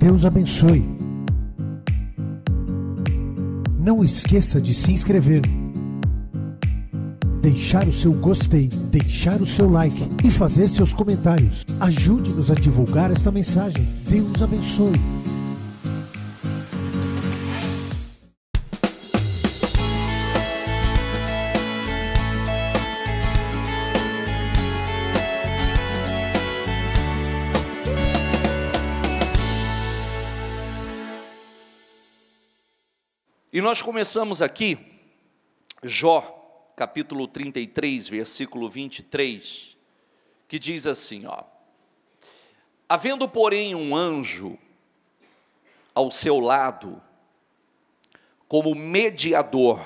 Deus abençoe. Não esqueça de se inscrever, deixar o seu gostei, deixar o seu like e fazer seus comentários. Ajude-nos a divulgar esta mensagem. Deus abençoe. E nós começamos aqui, Jó, capítulo 33, versículo 23, que diz assim, havendo, porém, um anjo ao seu lado, como mediador,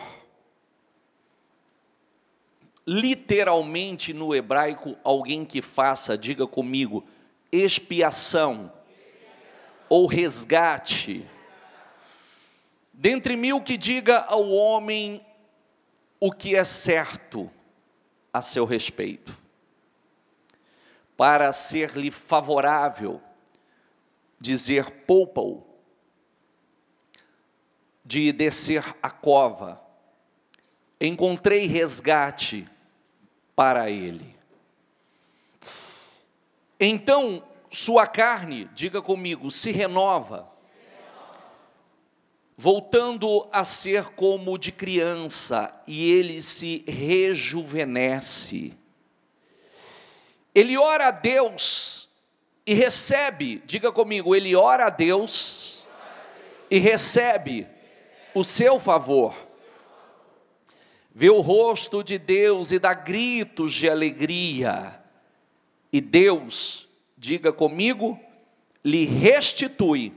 literalmente no hebraico, alguém que faça, diga comigo, expiação ou resgate, dentre mil que diga ao homem o que é certo a seu respeito, para ser-lhe favorável, dizer poupa-o, de descer a cova, encontrei resgate para ele. Então sua carne, diga comigo, se renova, voltando a ser como de criança, e ele se rejuvenesce. Ele ora a Deus e recebe, diga comigo, ele ora a Deus e recebe o seu favor. Vê o rosto de Deus e dá gritos de alegria. E Deus, diga comigo, lhe restitui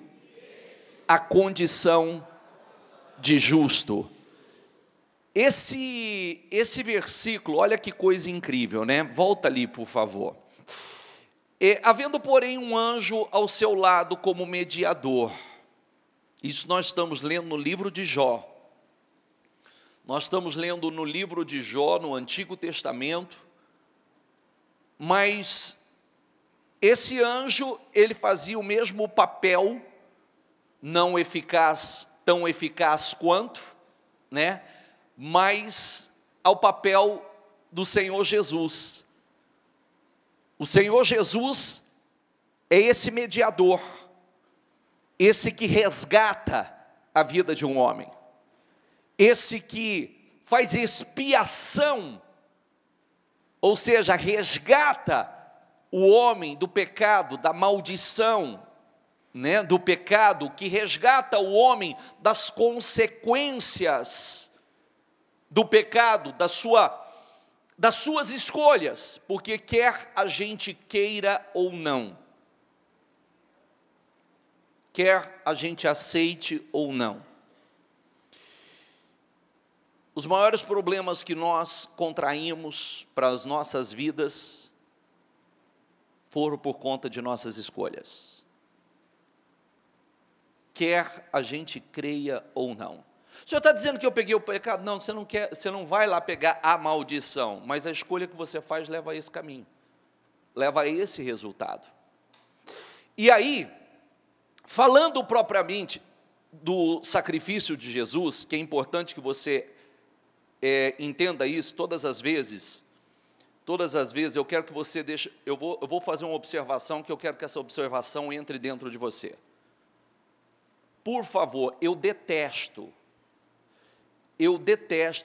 a condição de justo. Esse versículo, olha que coisa incrível, né? Volta ali, por favor. Havendo, porém, um anjo ao seu lado como mediador. Isso nós estamos lendo no livro de Jó. Nós estamos lendo no livro de Jó, no Antigo Testamento. Mas esse anjo, ele fazia o mesmo papel, não eficaz, tão eficaz quanto, né? Mas ao papel do Senhor Jesus. O Senhor Jesus é esse mediador, esse que resgata a vida de um homem, esse que faz expiação, ou seja, resgata o homem do pecado, da maldição, né, do pecado, que resgata o homem das consequências do pecado, das suas escolhas, porque quer a gente queira ou não, quer a gente aceite ou não. Os maiores problemas que nós contraímos para as nossas vidas foram por conta de nossas escolhas. Quer a gente creia ou não. O senhor está dizendo que eu peguei o pecado? Não, você não vai lá pegar a maldição, mas a escolha que você faz leva a esse caminho, leva a esse resultado. E aí, falando propriamente do sacrifício de Jesus, que é importante que você entenda isso todas as vezes eu quero que você deixe, eu vou fazer uma observação, que eu quero que essa observação entre dentro de você. Por favor, eu detesto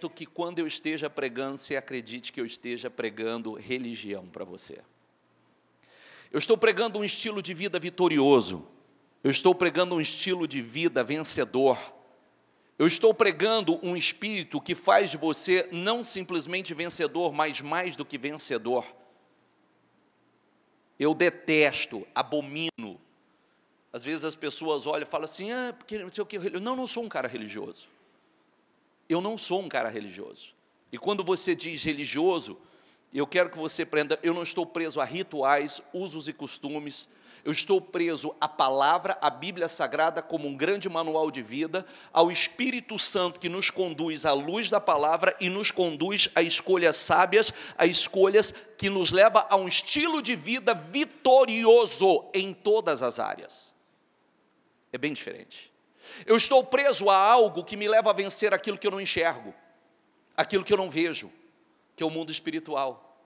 que quando eu esteja pregando, você acredite que eu esteja pregando religião para você. Eu estou pregando um estilo de vida vitorioso, eu estou pregando um estilo de vida vencedor, eu estou pregando um espírito que faz de você não simplesmente vencedor, mas mais do que vencedor. Eu detesto, abomino. Às vezes as pessoas olham e falam assim, porque não sei o que, eu não sou um cara religioso. Eu não sou um cara religioso. E quando você diz religioso, eu quero que você aprenda, eu não estou preso a rituais, usos e costumes, eu estou preso à palavra, à Bíblia Sagrada como um grande manual de vida, ao Espírito Santo que nos conduz à luz da palavra e nos conduz a escolhas sábias, a escolhas que nos levam a um estilo de vida vitorioso em todas as áreas. É bem diferente. Eu estou preso a algo que me leva a vencer aquilo que eu não enxergo, aquilo que eu não vejo, que é o mundo espiritual.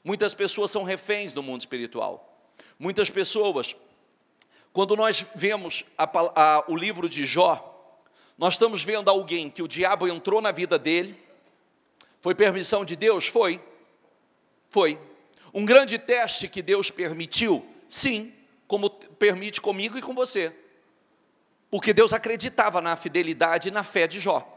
Muitas pessoas são reféns do mundo espiritual. Muitas pessoas, quando nós vemos o livro de Jó, nós estamos vendo alguém que o diabo entrou na vida dele. Foi permissão de Deus? Foi. Um grande teste que Deus permitiu? Sim, como permite comigo e com você. Porque Deus acreditava na fidelidade e na fé de Jó.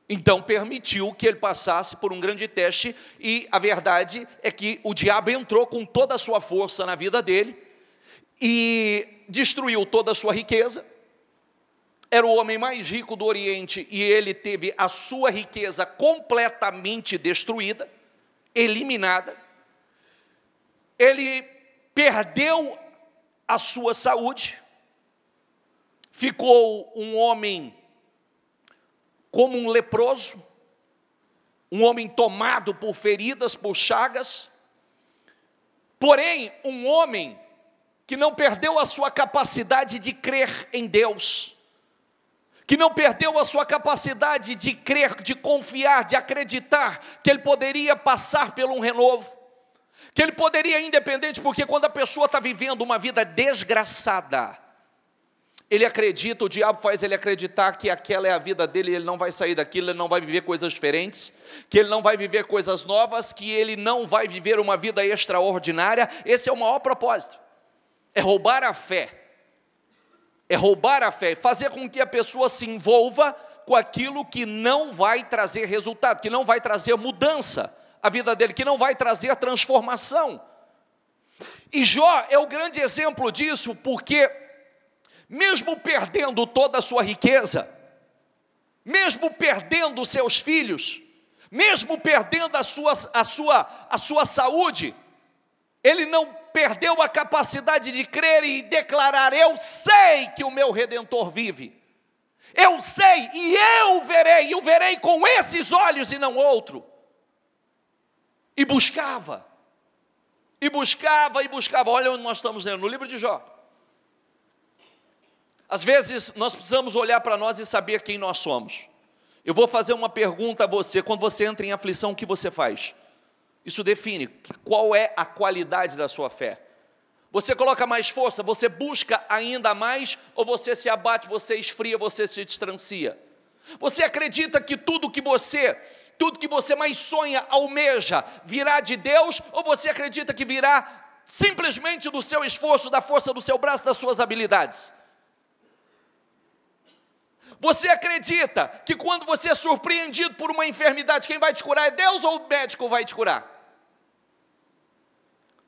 Então permitiu que ele passasse por um grande teste, e a verdade é que o diabo entrou com toda a sua força na vida dele e destruiu toda a sua riqueza. Era o homem mais rico do Oriente e ele teve a sua riqueza completamente destruída, eliminada. Ele perdeu a sua saúde, ficou um homem como um leproso, um homem tomado por feridas, por chagas, porém um homem que não perdeu a sua capacidade de crer em Deus, que não perdeu a sua capacidade de crer, de confiar, de acreditar que ele poderia passar por um renovo, que ele poderia, independente, porque quando a pessoa está vivendo uma vida desgraçada, ele acredita, o diabo faz ele acreditar que aquela é a vida dele, ele não vai sair daquilo, ele não vai viver coisas diferentes, que ele não vai viver coisas novas, que ele não vai viver uma vida extraordinária. Esse é o maior propósito, é roubar a fé, fazer com que a pessoa se envolva com aquilo que não vai trazer resultado, que não vai trazer mudança à vida dele, que não vai trazer transformação. E Jó é o grande exemplo disso, porque mesmo perdendo toda a sua riqueza, mesmo perdendo seus filhos, mesmo perdendo a sua saúde, ele não perdeu a capacidade de crer e declarar: eu sei que o meu Redentor vive, eu sei e eu o verei com esses olhos e não outro. E buscava, olha onde nós estamos lendo, no livro de Jó. Às vezes nós precisamos olhar para nós e saber quem nós somos. Eu vou fazer uma pergunta a você: quando você entra em aflição, o que você faz? Isso define qual é a qualidade da sua fé. Você coloca mais força, você busca ainda mais, ou você se abate, você esfria, você se distancia? Você acredita que tudo que você mais sonha, almeja, virá de Deus, ou você acredita que virá simplesmente do seu esforço, da força do seu braço, das suas habilidades? Você acredita que quando você é surpreendido por uma enfermidade, quem vai te curar é Deus ou o médico vai te curar?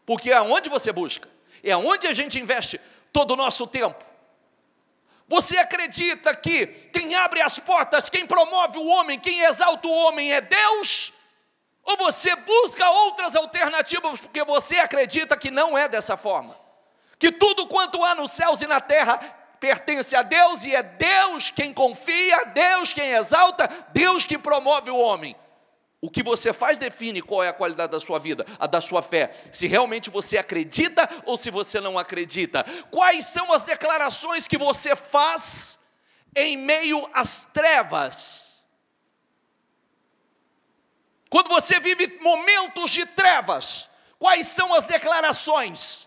Porque é aonde você busca, é aonde a gente investe todo o nosso tempo. Você acredita que quem abre as portas, quem promove o homem, quem exalta o homem é Deus? Ou você busca outras alternativas porque você acredita que não é dessa forma? Que tudo quanto há nos céus e na terra pertence a Deus, e é Deus quem confia, Deus quem exalta, Deus que promove o homem. O que você faz define qual é a qualidade da sua vida, a da sua fé. Se realmente você acredita ou se você não acredita. Quais são as declarações que você faz em meio às trevas? Quando você vive momentos de trevas, quais são as declarações?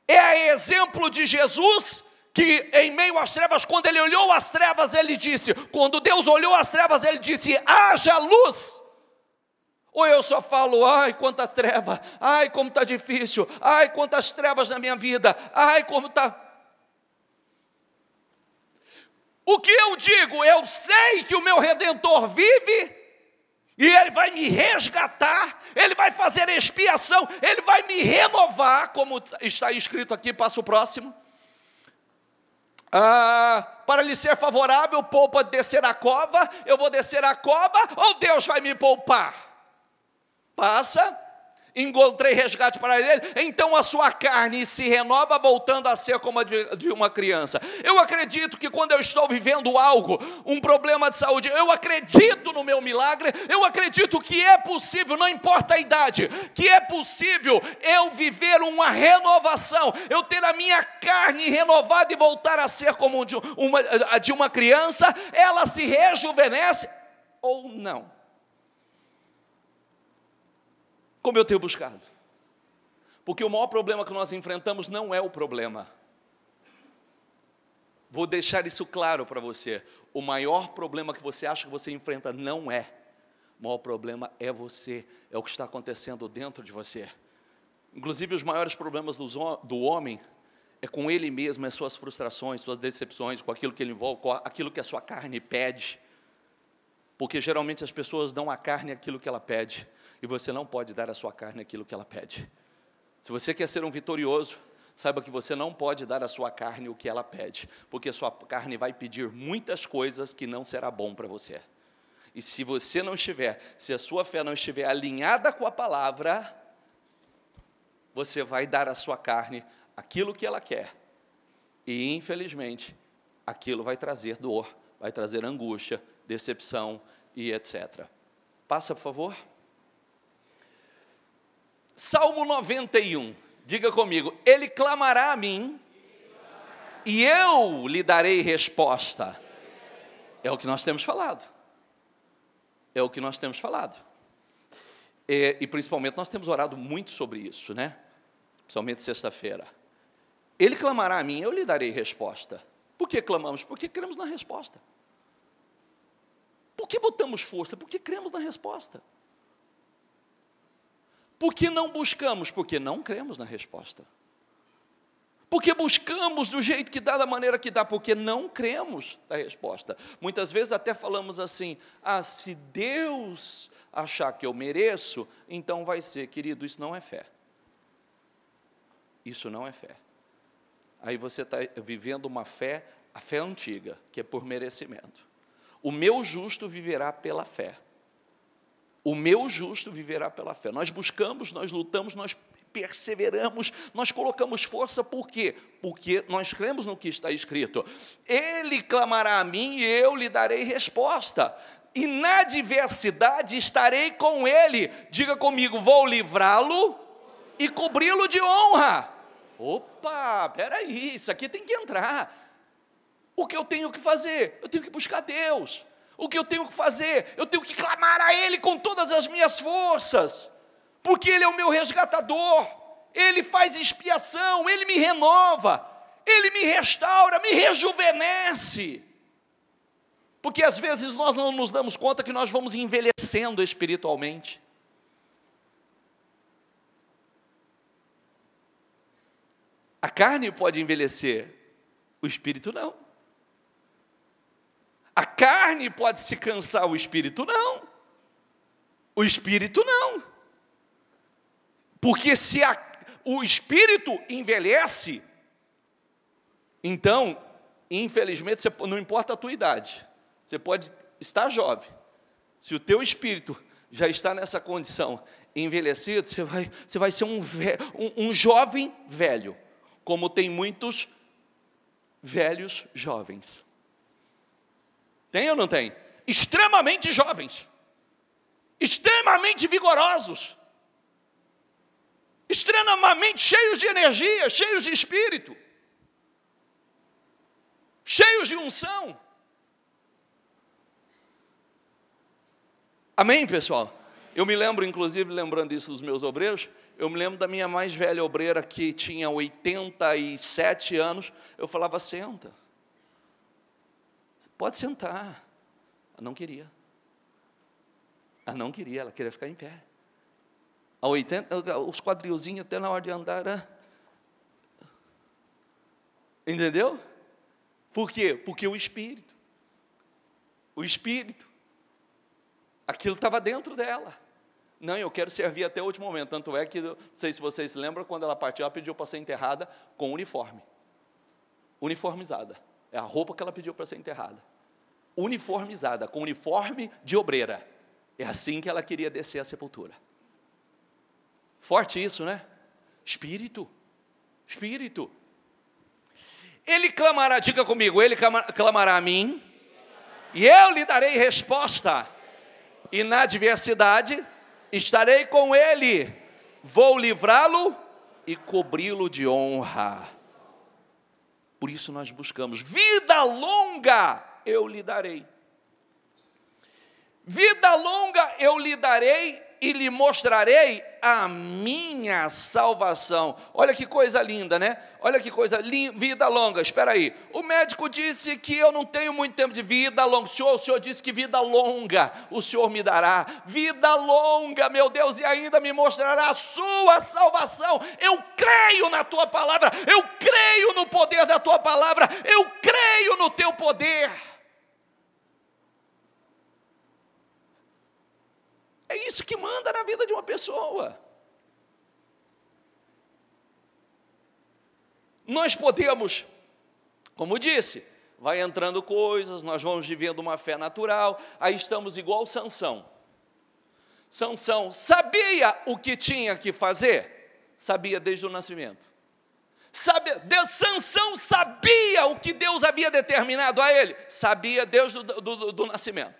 É a exemplo de Jesus, que em meio às trevas, quando ele olhou as trevas, ele disse, quando Deus olhou as trevas, ele disse: haja luz. Ou eu só falo: ai, quanta treva, ai, como está difícil, ai, quantas trevas na minha vida, ai, como está. O que eu digo? Eu sei que o meu Redentor vive, e Ele vai me resgatar, Ele vai fazer expiação, Ele vai me renovar, como está escrito aqui, passa o próximo. Para lhe ser favorável, poupa descer a cova, eu vou descer a cova, ou Deus vai me poupar? Passa, encontrei resgate para ele, então a sua carne se renova, voltando a ser como a de uma criança. Eu acredito que quando eu estou vivendo algo, um problema de saúde, eu acredito no meu milagre, eu acredito que é possível, não importa a idade, que é possível eu viver uma renovação, eu ter a minha carne renovada e voltar a ser como a de uma criança. Ela se rejuvenesce ou não? Como eu tenho buscado? Porque o maior problema que nós enfrentamos não é o problema. Vou deixar isso claro para você. O maior problema que você acha que você enfrenta não é. O maior problema é você, é o que está acontecendo dentro de você. Inclusive, os maiores problemas do homem é com ele mesmo, as suas frustrações, suas decepções, com aquilo que ele envolve, com aquilo que a sua carne pede. Porque geralmente as pessoas dão à carne aquilo que ela pede. E você não pode dar à sua carne aquilo que ela pede. Se você quer ser um vitorioso, saiba que você não pode dar à sua carne o que ela pede, porque a sua carne vai pedir muitas coisas que não será bom para você. E se você não estiver, se a sua fé não estiver alinhada com a palavra, você vai dar à sua carne aquilo que ela quer. E, infelizmente, aquilo vai trazer dor, vai trazer angústia, decepção e etc. Passa, por favor. Salmo 91, diga comigo: Ele clamará a mim, e eu lhe darei resposta. É o que nós temos falado. É o que nós temos falado. E principalmente nós temos orado muito sobre isso, né? Principalmente sexta-feira. Ele clamará a mim, eu lhe darei resposta. Por que clamamos? Porque cremos na resposta. Por que botamos força? Porque cremos na resposta. Por que não buscamos? Porque não cremos na resposta. Porque buscamos do jeito que dá, da maneira que dá, porque não cremos na resposta. Muitas vezes até falamos assim: se Deus achar que eu mereço, então vai ser. Querido, isso não é fé. Isso não é fé. Aí você está vivendo uma fé, a fé antiga, que é por merecimento. O meu justo viverá pela fé. O meu justo viverá pela fé. Nós buscamos, nós lutamos, nós perseveramos, nós colocamos força. Por quê? Porque nós cremos no que está escrito. Ele clamará a mim e eu lhe darei resposta. E na adversidade estarei com ele. Diga comigo: vou livrá-lo e cobri-lo de honra. Opa, peraí, isso aqui tem que entrar. O que eu tenho que fazer? Eu tenho que buscar Deus. O que eu tenho que fazer? Eu tenho que clamar a Ele com todas as minhas forças, porque Ele é o meu resgatador, Ele faz expiação, Ele me renova, Ele me restaura, me rejuvenesce. Porque às vezes nós não nos damos conta que nós vamos envelhecendo espiritualmente. A carne pode envelhecer, o espírito não. A carne pode se cansar, o espírito não. O espírito não. Porque se o espírito envelhece, então, infelizmente, não importa a tua idade, você pode estar jovem. Se o teu espírito já está nessa condição, envelhecido, você vai ser um jovem velho, como tem muitos velhos jovens. Tem ou não tem? Extremamente jovens, extremamente vigorosos, extremamente cheios de energia, cheios de espírito, cheios de unção. Amém, pessoal? Eu me lembro, inclusive, lembrando isso dos meus obreiros, eu me lembro da minha mais velha obreira, que tinha 87 anos, eu falava: senta. Pode sentar. Ela não queria. Ela não queria, ela queria ficar em pé. A 80, os quadrilzinhos até na hora de andar. Entendeu? Por quê? Porque o Espírito, aquilo estava dentro dela. Não, eu quero servir até o último momento. Tanto é que, não sei se vocês se lembram, quando ela partiu, ela pediu para ser enterrada com uniforme. Uniformizada. É a roupa que ela pediu para ser enterrada. Uniformizada, com uniforme de obreira. É assim que ela queria descer à sepultura. Forte isso, né? Espírito. Espírito. Ele clamará, diga comigo, ele clamará a mim, e eu lhe darei resposta. E na adversidade, estarei com ele. Vou livrá-lo e cobri-lo de honra. Por isso nós buscamos vida longa, eu lhe darei. Vida longa eu lhe darei e lhe mostrarei a minha salvação. Olha que coisa linda, né? Olha que coisa linda, vida longa. Espera aí, o médico disse que eu não tenho muito tempo de vida longa. O Senhor disse que vida longa o Senhor me dará. Vida longa, meu Deus, e ainda me mostrará a sua salvação. Eu creio na tua palavra, eu creio no poder da tua palavra, eu creio no teu poder. É isso que manda na vida de uma pessoa. Nós podemos, como disse, vai entrando coisas, nós vamos vivendo uma fé natural, aí estamos igual Sansão. Sansão sabia o que tinha que fazer? Sabia desde o nascimento. Sansão sabia o que Deus havia determinado a ele? Sabia desde do nascimento.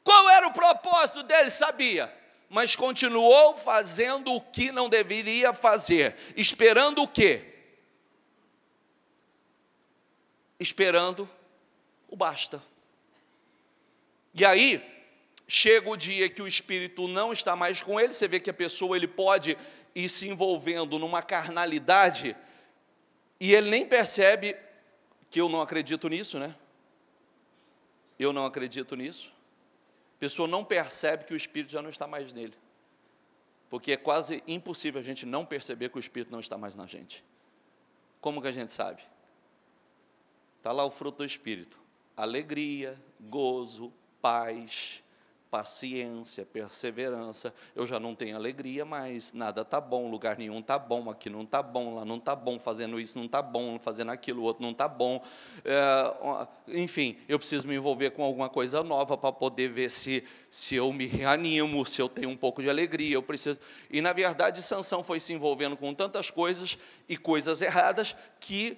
Qual era o propósito dele? Sabia, mas continuou fazendo o que não deveria fazer, esperando o quê? Esperando o basta. E aí, chega o dia que o Espírito não está mais com ele, você vê que a pessoa ele pode ir se envolvendo numa carnalidade, e ele nem percebe que eu não acredito nisso, né? Eu não acredito nisso. A pessoa não percebe que o Espírito já não está mais nele. Porque é quase impossível a gente não perceber que o Espírito não está mais na gente. Como que a gente sabe? Está lá o fruto do Espírito. Alegria, gozo, paz, paciência, perseverança. Eu já não tenho alegria, mas nada está bom, lugar nenhum está bom, aqui não está bom, lá não está bom, fazendo isso não está bom, fazendo aquilo, outro não está bom. Enfim, eu preciso me envolver com alguma coisa nova para poder ver se eu me reanimo, se eu tenho um pouco de alegria, eu preciso. E, na verdade, Sansão foi se envolvendo com tantas coisas e coisas erradas que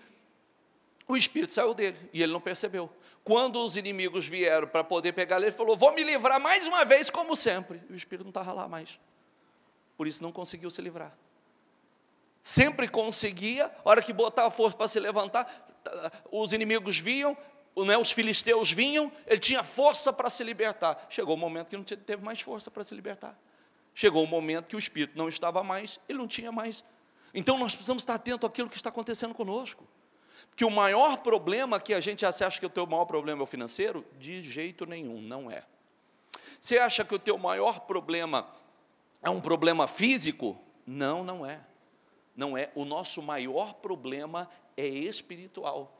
o Espírito saiu dele e ele não percebeu. Quando os inimigos vieram para poder pegar ele, ele falou, vou me livrar mais uma vez como sempre. E o Espírito não estava lá mais. Por isso não conseguiu se livrar. Sempre conseguia, a hora que botava força para se levantar, os inimigos vinham, os filisteus vinham, ele tinha força para se libertar. Chegou o momento que não teve mais força para se libertar. Chegou o momento que o Espírito não estava mais, ele não tinha mais. Então nós precisamos estar atentos àquilo que está acontecendo conosco. Que o maior problema que a gente acha que o teu maior problema é o financeiro, de jeito nenhum, não é. Você acha que o teu maior problema é um problema físico? Não, não é. Não é. O nosso maior problema é espiritual.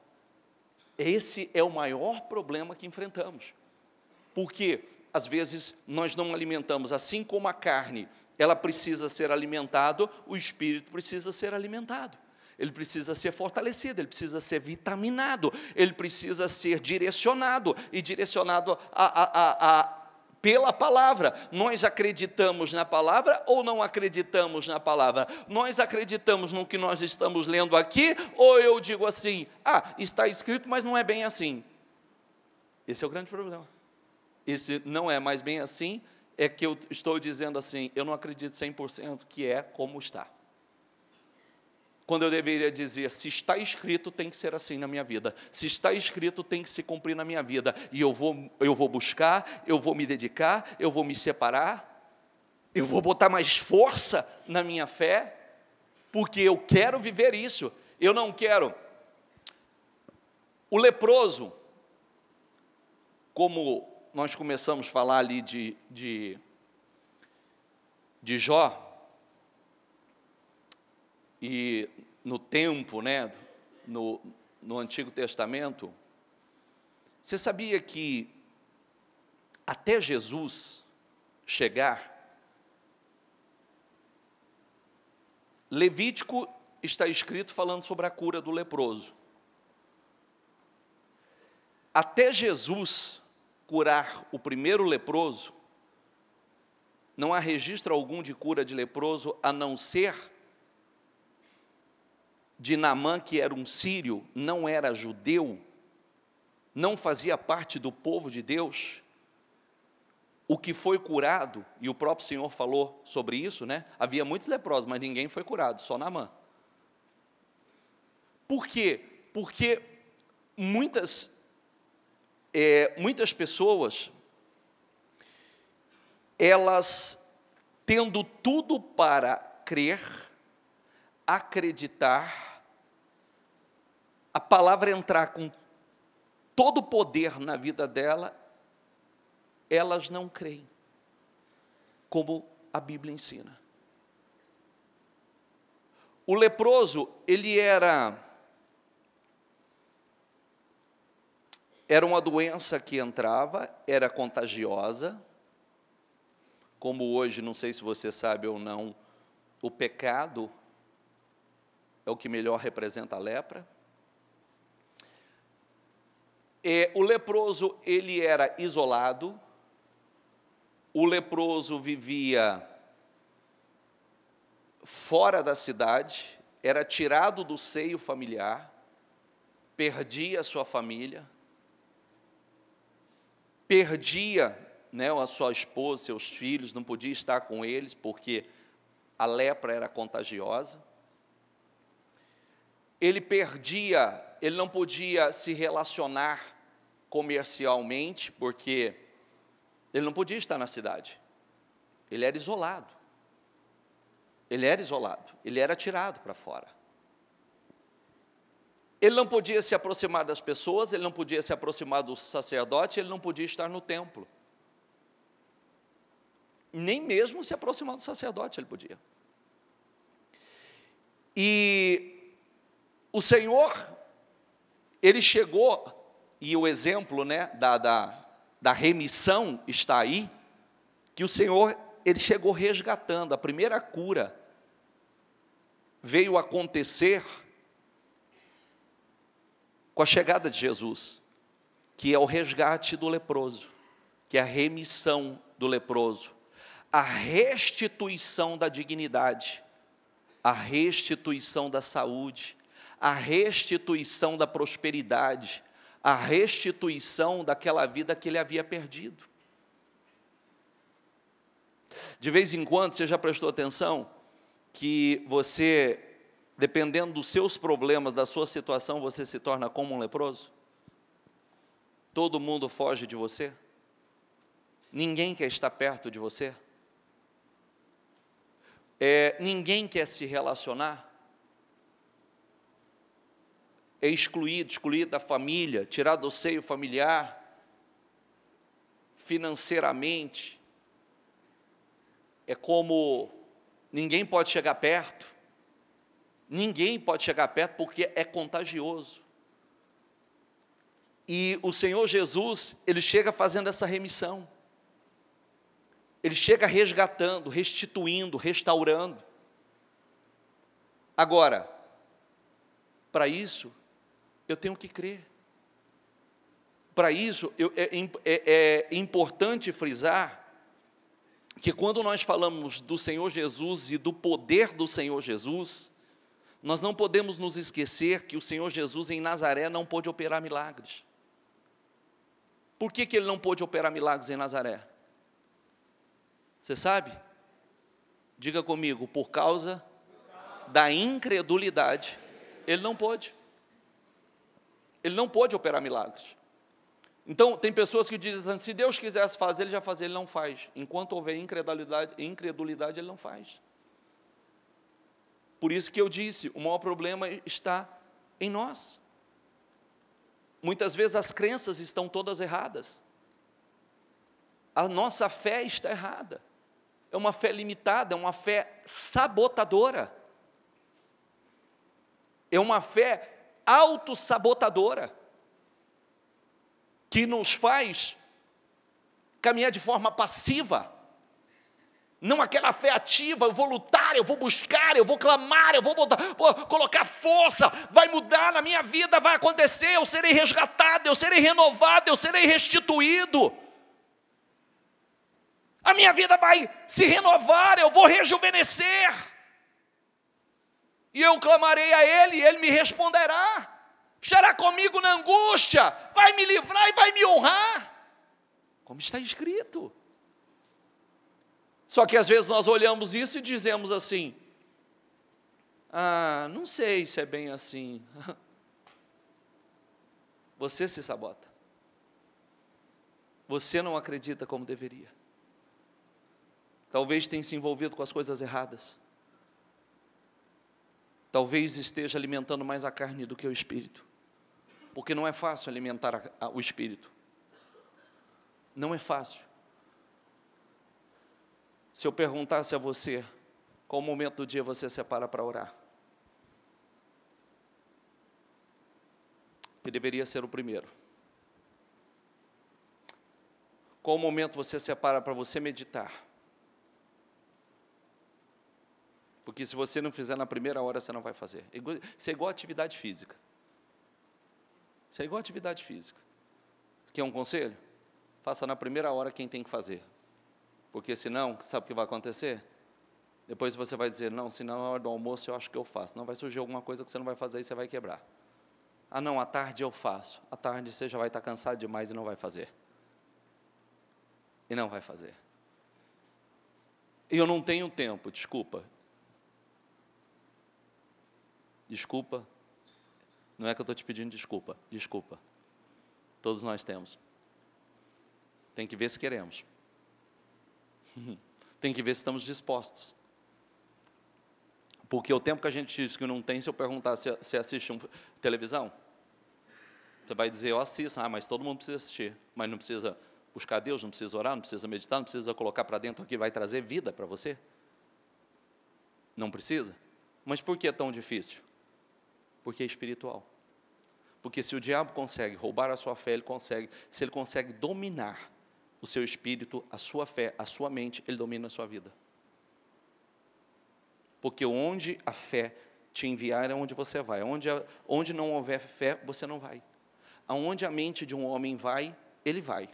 Esse é o maior problema que enfrentamos. Porque, às vezes, nós não alimentamos, assim como a carne, ela precisa ser alimentada, o espírito precisa ser alimentado. Ele precisa ser fortalecido, ele precisa ser vitaminado, ele precisa ser direcionado, e direcionado pela palavra. Nós acreditamos na palavra ou não acreditamos na palavra? Nós acreditamos no que nós estamos lendo aqui, ou eu digo assim, está escrito, mas não é bem assim. Esse é o grande problema. Esse não é mais bem assim, é que eu estou dizendo assim, eu não acredito 100% que é como está. Quando eu deveria dizer, se está escrito, tem que ser assim na minha vida. Se está escrito, tem que se cumprir na minha vida. E eu vou buscar, eu vou me dedicar, eu vou me separar, eu vou botar mais força na minha fé, porque eu quero viver isso. Eu não quero. O leproso, como nós começamos a falar ali de Jó, e no tempo, né, no Antigo Testamento, você sabia que até Jesus chegar, Levítico está escrito falando sobre a cura do leproso. Até Jesus curar o primeiro leproso, não há registro algum de cura de leproso, a não ser de Naamã, que era um sírio, não era judeu, não fazia parte do povo de Deus. O que foi curado, e o próprio Senhor falou sobre isso, né? Havia muitos leprosos, mas ninguém foi curado, só Naamã. Por quê? Porque muitas pessoas, elas tendo tudo para crer, acreditar, a palavra entrar com todo o poder na vida dela, elas não creem, como a Bíblia ensina. O leproso, ele era uma doença que entrava, era contagiosa, como hoje, não sei se você sabe ou não, o pecado é o que melhor representa a lepra. O leproso, ele era isolado, o leproso vivia fora da cidade, era tirado do seio familiar, perdia a sua família, perdia, né, a sua esposa, seus filhos, não podia estar com eles, porque a lepra era contagiosa. Ele não podia se relacionar comercialmente, porque ele não podia estar na cidade. Ele era isolado. Ele era tirado para fora. Ele não podia se aproximar das pessoas, ele não podia se aproximar do sacerdote, ele não podia estar no templo. Nem mesmo se aproximar do sacerdote ele podia. E o Senhor, ele chegou, e o exemplo, né, da remissão está aí, que o Senhor, ele chegou resgatando. A primeira cura veio acontecer com a chegada de Jesus, que é o resgate do leproso, que é a remissão do leproso, a restituição da dignidade, a restituição da saúde, a restituição da prosperidade, a restituição daquela vida que ele havia perdido. De vez em quando, você já prestou atenção que você, dependendo dos seus problemas, da sua situação, você se torna como um leproso? Todo mundo foge de você? Ninguém quer estar perto de você? Ninguém quer se relacionar? É excluído da família, tirado do seio familiar, financeiramente. É como ninguém pode chegar perto. Ninguém pode chegar perto porque é contagioso. E o Senhor Jesus, ele chega fazendo essa remissão. Ele chega resgatando, restituindo, restaurando. Agora, para isso, eu tenho que crer. Para isso, é importante frisar que quando nós falamos do Senhor Jesus e do poder do Senhor Jesus, nós não podemos nos esquecer que o Senhor Jesus em Nazaré não pôde operar milagres. Por que ele não pôde operar milagres em Nazaré? Você sabe? Diga comigo, por causa da incredulidade, ele não pôde. Ele não pôde operar milagres. Então, tem pessoas que dizem assim, se Deus quisesse fazer, ele já fazia, ele não faz. Enquanto houver incredulidade, ele não faz. Por isso que eu disse, o maior problema está em nós. Muitas vezes as crenças estão todas erradas. A nossa fé está errada. É uma fé limitada, é uma fé sabotadora. É uma fé autossabotadora, que nos faz caminhar de forma passiva. Não aquela fé ativa, eu vou lutar, eu vou buscar, eu vou clamar, vou colocar força, vai mudar na minha vida, vai acontecer, eu serei resgatado, eu serei renovado, eu serei restituído. A minha vida vai se renovar, eu vou rejuvenescer. E eu clamarei a Ele, e Ele me responderá. Estará comigo na angústia, vai me livrar e vai me honrar. Como está escrito. Só que às vezes nós olhamos isso e dizemos assim, não sei se é bem assim. Você se sabota. Você não acredita como deveria. Talvez tenha se envolvido com as coisas erradas. Talvez esteja alimentando mais a carne do que o espírito. Porque não é fácil alimentar o espírito. Não é fácil. Se eu perguntasse a você, qual momento do dia você separa para orar? Que deveria ser o primeiro. Qual momento você separa para você meditar? Porque se você não fizer na primeira hora, você não vai fazer. Isso é igual atividade física. Isso é igual atividade física. Quer um conselho? Faça na primeira hora quem tem que fazer. Porque senão, sabe o que vai acontecer? Depois você vai dizer, não, se na hora do almoço eu acho que eu faço. Não, vai surgir alguma coisa que você não vai fazer e você vai quebrar. Não, à tarde eu faço. À tarde você já vai estar cansado demais e não vai fazer. E não vai fazer. E eu não tenho tempo, desculpa. Desculpa. Não é que eu estou te pedindo desculpa. Desculpa. Todos nós temos. Tem que ver se queremos. Tem que ver se estamos dispostos. Porque o tempo que a gente diz que não tem, se eu perguntar se assiste televisão, você vai dizer, eu assisto. Mas todo mundo precisa assistir. Mas não precisa buscar Deus, não precisa orar, não precisa meditar, não precisa colocar para dentro o que vai trazer vida para você. Não precisa? Mas por que é tão difícil? Porque é espiritual. Porque se o diabo consegue roubar a sua fé, se ele consegue dominar o seu espírito, a sua fé, a sua mente, ele domina a sua vida. Porque onde a fé te enviar é onde você vai. Onde não houver fé, você não vai. Aonde a mente de um homem vai, ele vai.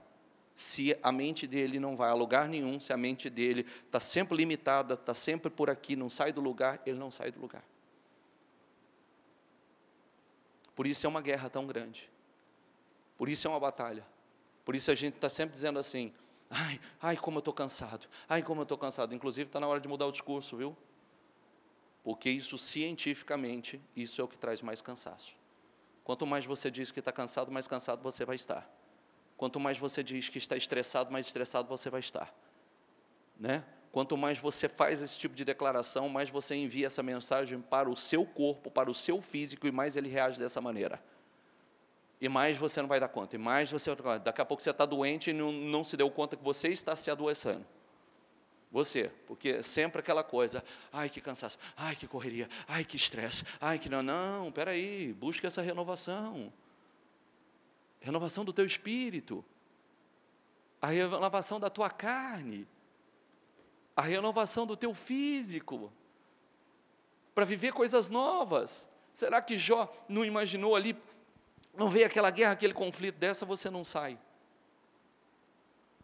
Se a mente dele não vai a lugar nenhum, se a mente dele está sempre limitada, está sempre por aqui, não sai do lugar, ele não sai do lugar. Por isso é uma guerra tão grande. Por isso é uma batalha. Por isso a gente está sempre dizendo assim, ai, como eu estou cansado. Ai, como eu estou cansado. Inclusive está na hora de mudar o discurso, viu? Porque isso cientificamente, isso é o que traz mais cansaço. Quanto mais você diz que está cansado, mais cansado você vai estar. Quanto mais você diz que está estressado, mais estressado você vai estar. Né? Quanto mais você faz esse tipo de declaração, mais você envia essa mensagem para o seu corpo, para o seu físico, e mais ele reage dessa maneira. E mais você não vai dar conta. E mais você, daqui a pouco você está doente e não se deu conta que você está se adoecendo. Você, porque sempre aquela coisa, ai que cansaço, ai que correria, ai que estresse, ai que não, peraí, busca essa renovação. Renovação do teu espírito, a renovação da tua carne, a renovação do teu físico, para viver coisas novas. Será que Jó não imaginou ali, não veio aquela guerra, aquele conflito, dessa você não sai.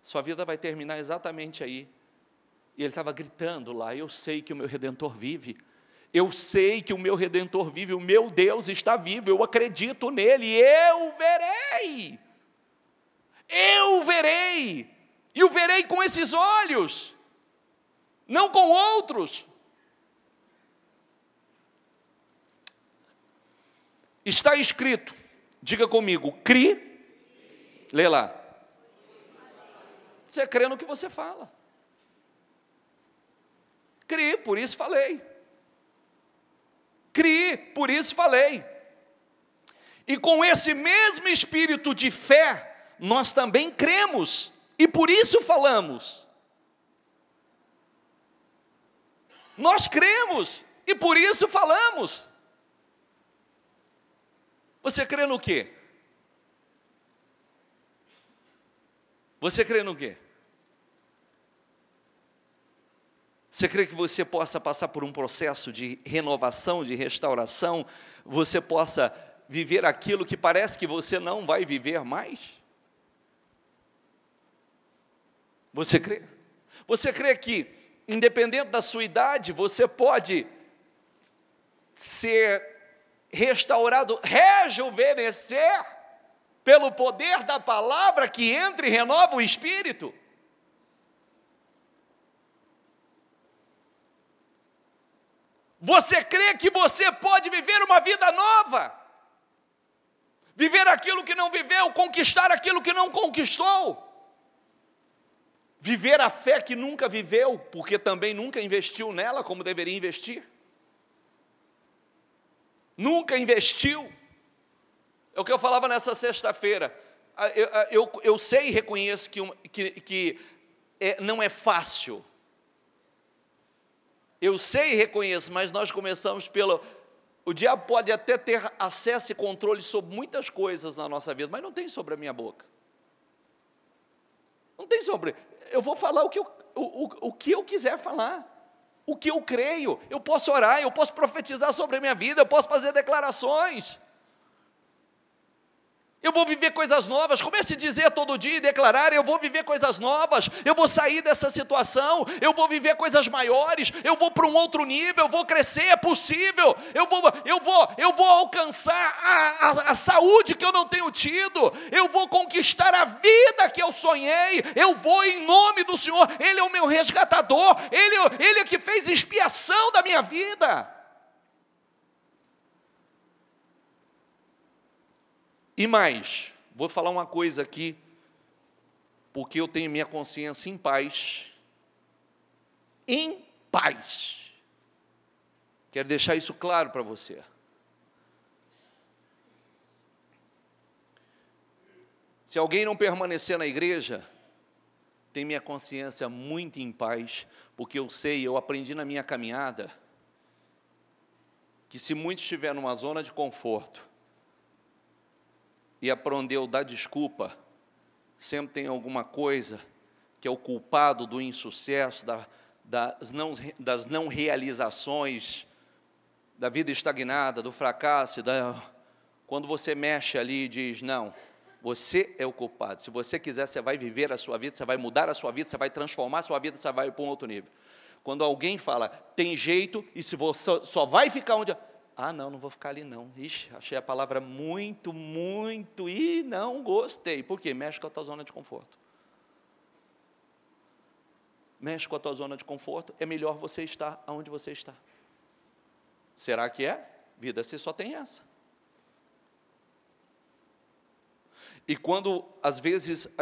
Sua vida vai terminar exatamente aí. E ele estava gritando lá, eu sei que o meu Redentor vive, eu sei que o meu Redentor vive, o meu Deus está vivo, eu acredito nele, eu verei, e o verei com esses olhos, não com outros. Está escrito, diga comigo, lê lá, você crê no que você fala. Criei, por isso falei. Criei, por isso falei. E com esse mesmo espírito de fé, nós também cremos, e por isso falamos. Nós cremos, e por isso falamos. Você crê no quê? Você crê no quê? Você crê que você possa passar por um processo de renovação, de restauração, você possa viver aquilo que parece que você não vai viver mais? Você crê? Você crê que, independente da sua idade, você pode ser restaurado, rejuvenescer, pelo poder da palavra que entra e renova o espírito? Você crê que você pode viver uma vida nova? Viver aquilo que não viveu, conquistar aquilo que não conquistou? Viver a fé que nunca viveu, porque também nunca investiu nela como deveria investir? Nunca investiu. É o que eu falava nessa sexta-feira. Eu sei e reconheço que não é fácil. Eu sei e reconheço, mas nós começamos pelo... O diabo pode até ter acesso e controle sobre muitas coisas na nossa vida, mas não tem sobre a minha boca. Não tem sobre... Eu vou falar o que eu quiser falar. O que eu creio. Eu posso orar, eu posso profetizar sobre a minha vida, eu posso fazer declarações. Eu vou viver coisas novas. Comece a dizer todo dia e declarar: eu vou viver coisas novas, eu vou sair dessa situação, eu vou viver coisas maiores, eu vou para um outro nível, eu vou crescer, é possível, eu vou alcançar a saúde que eu não tenho tido, eu vou conquistar a vida que eu sonhei, eu vou em nome do Senhor. Ele é o meu resgatador, Ele é que fez expiação da minha vida. E mais, vou falar uma coisa aqui, porque eu tenho minha consciência em paz. Em paz. Quero deixar isso claro para você. Se alguém não permanecer na igreja, tem minha consciência muito em paz, porque eu aprendi na minha caminhada, que se muito estiver numa zona de conforto, e aprendeu a dar desculpa, sempre tem alguma coisa que é o culpado do insucesso, das não realizações, da vida estagnada, do fracasso. Quando você mexe ali e diz: não, você é o culpado. Se você quiser, você vai viver a sua vida, você vai mudar a sua vida, você vai transformar a sua vida, você vai para um outro nível. Quando alguém fala: tem jeito, e se você só vai ficar onde... não vou ficar ali não. Ixi, achei a palavra muito, e não gostei. Por quê? Mexe com a tua zona de conforto. Mexe com a tua zona de conforto, é melhor você estar onde você está. Será que é? Vida, você só tem essa. E quando, às vezes,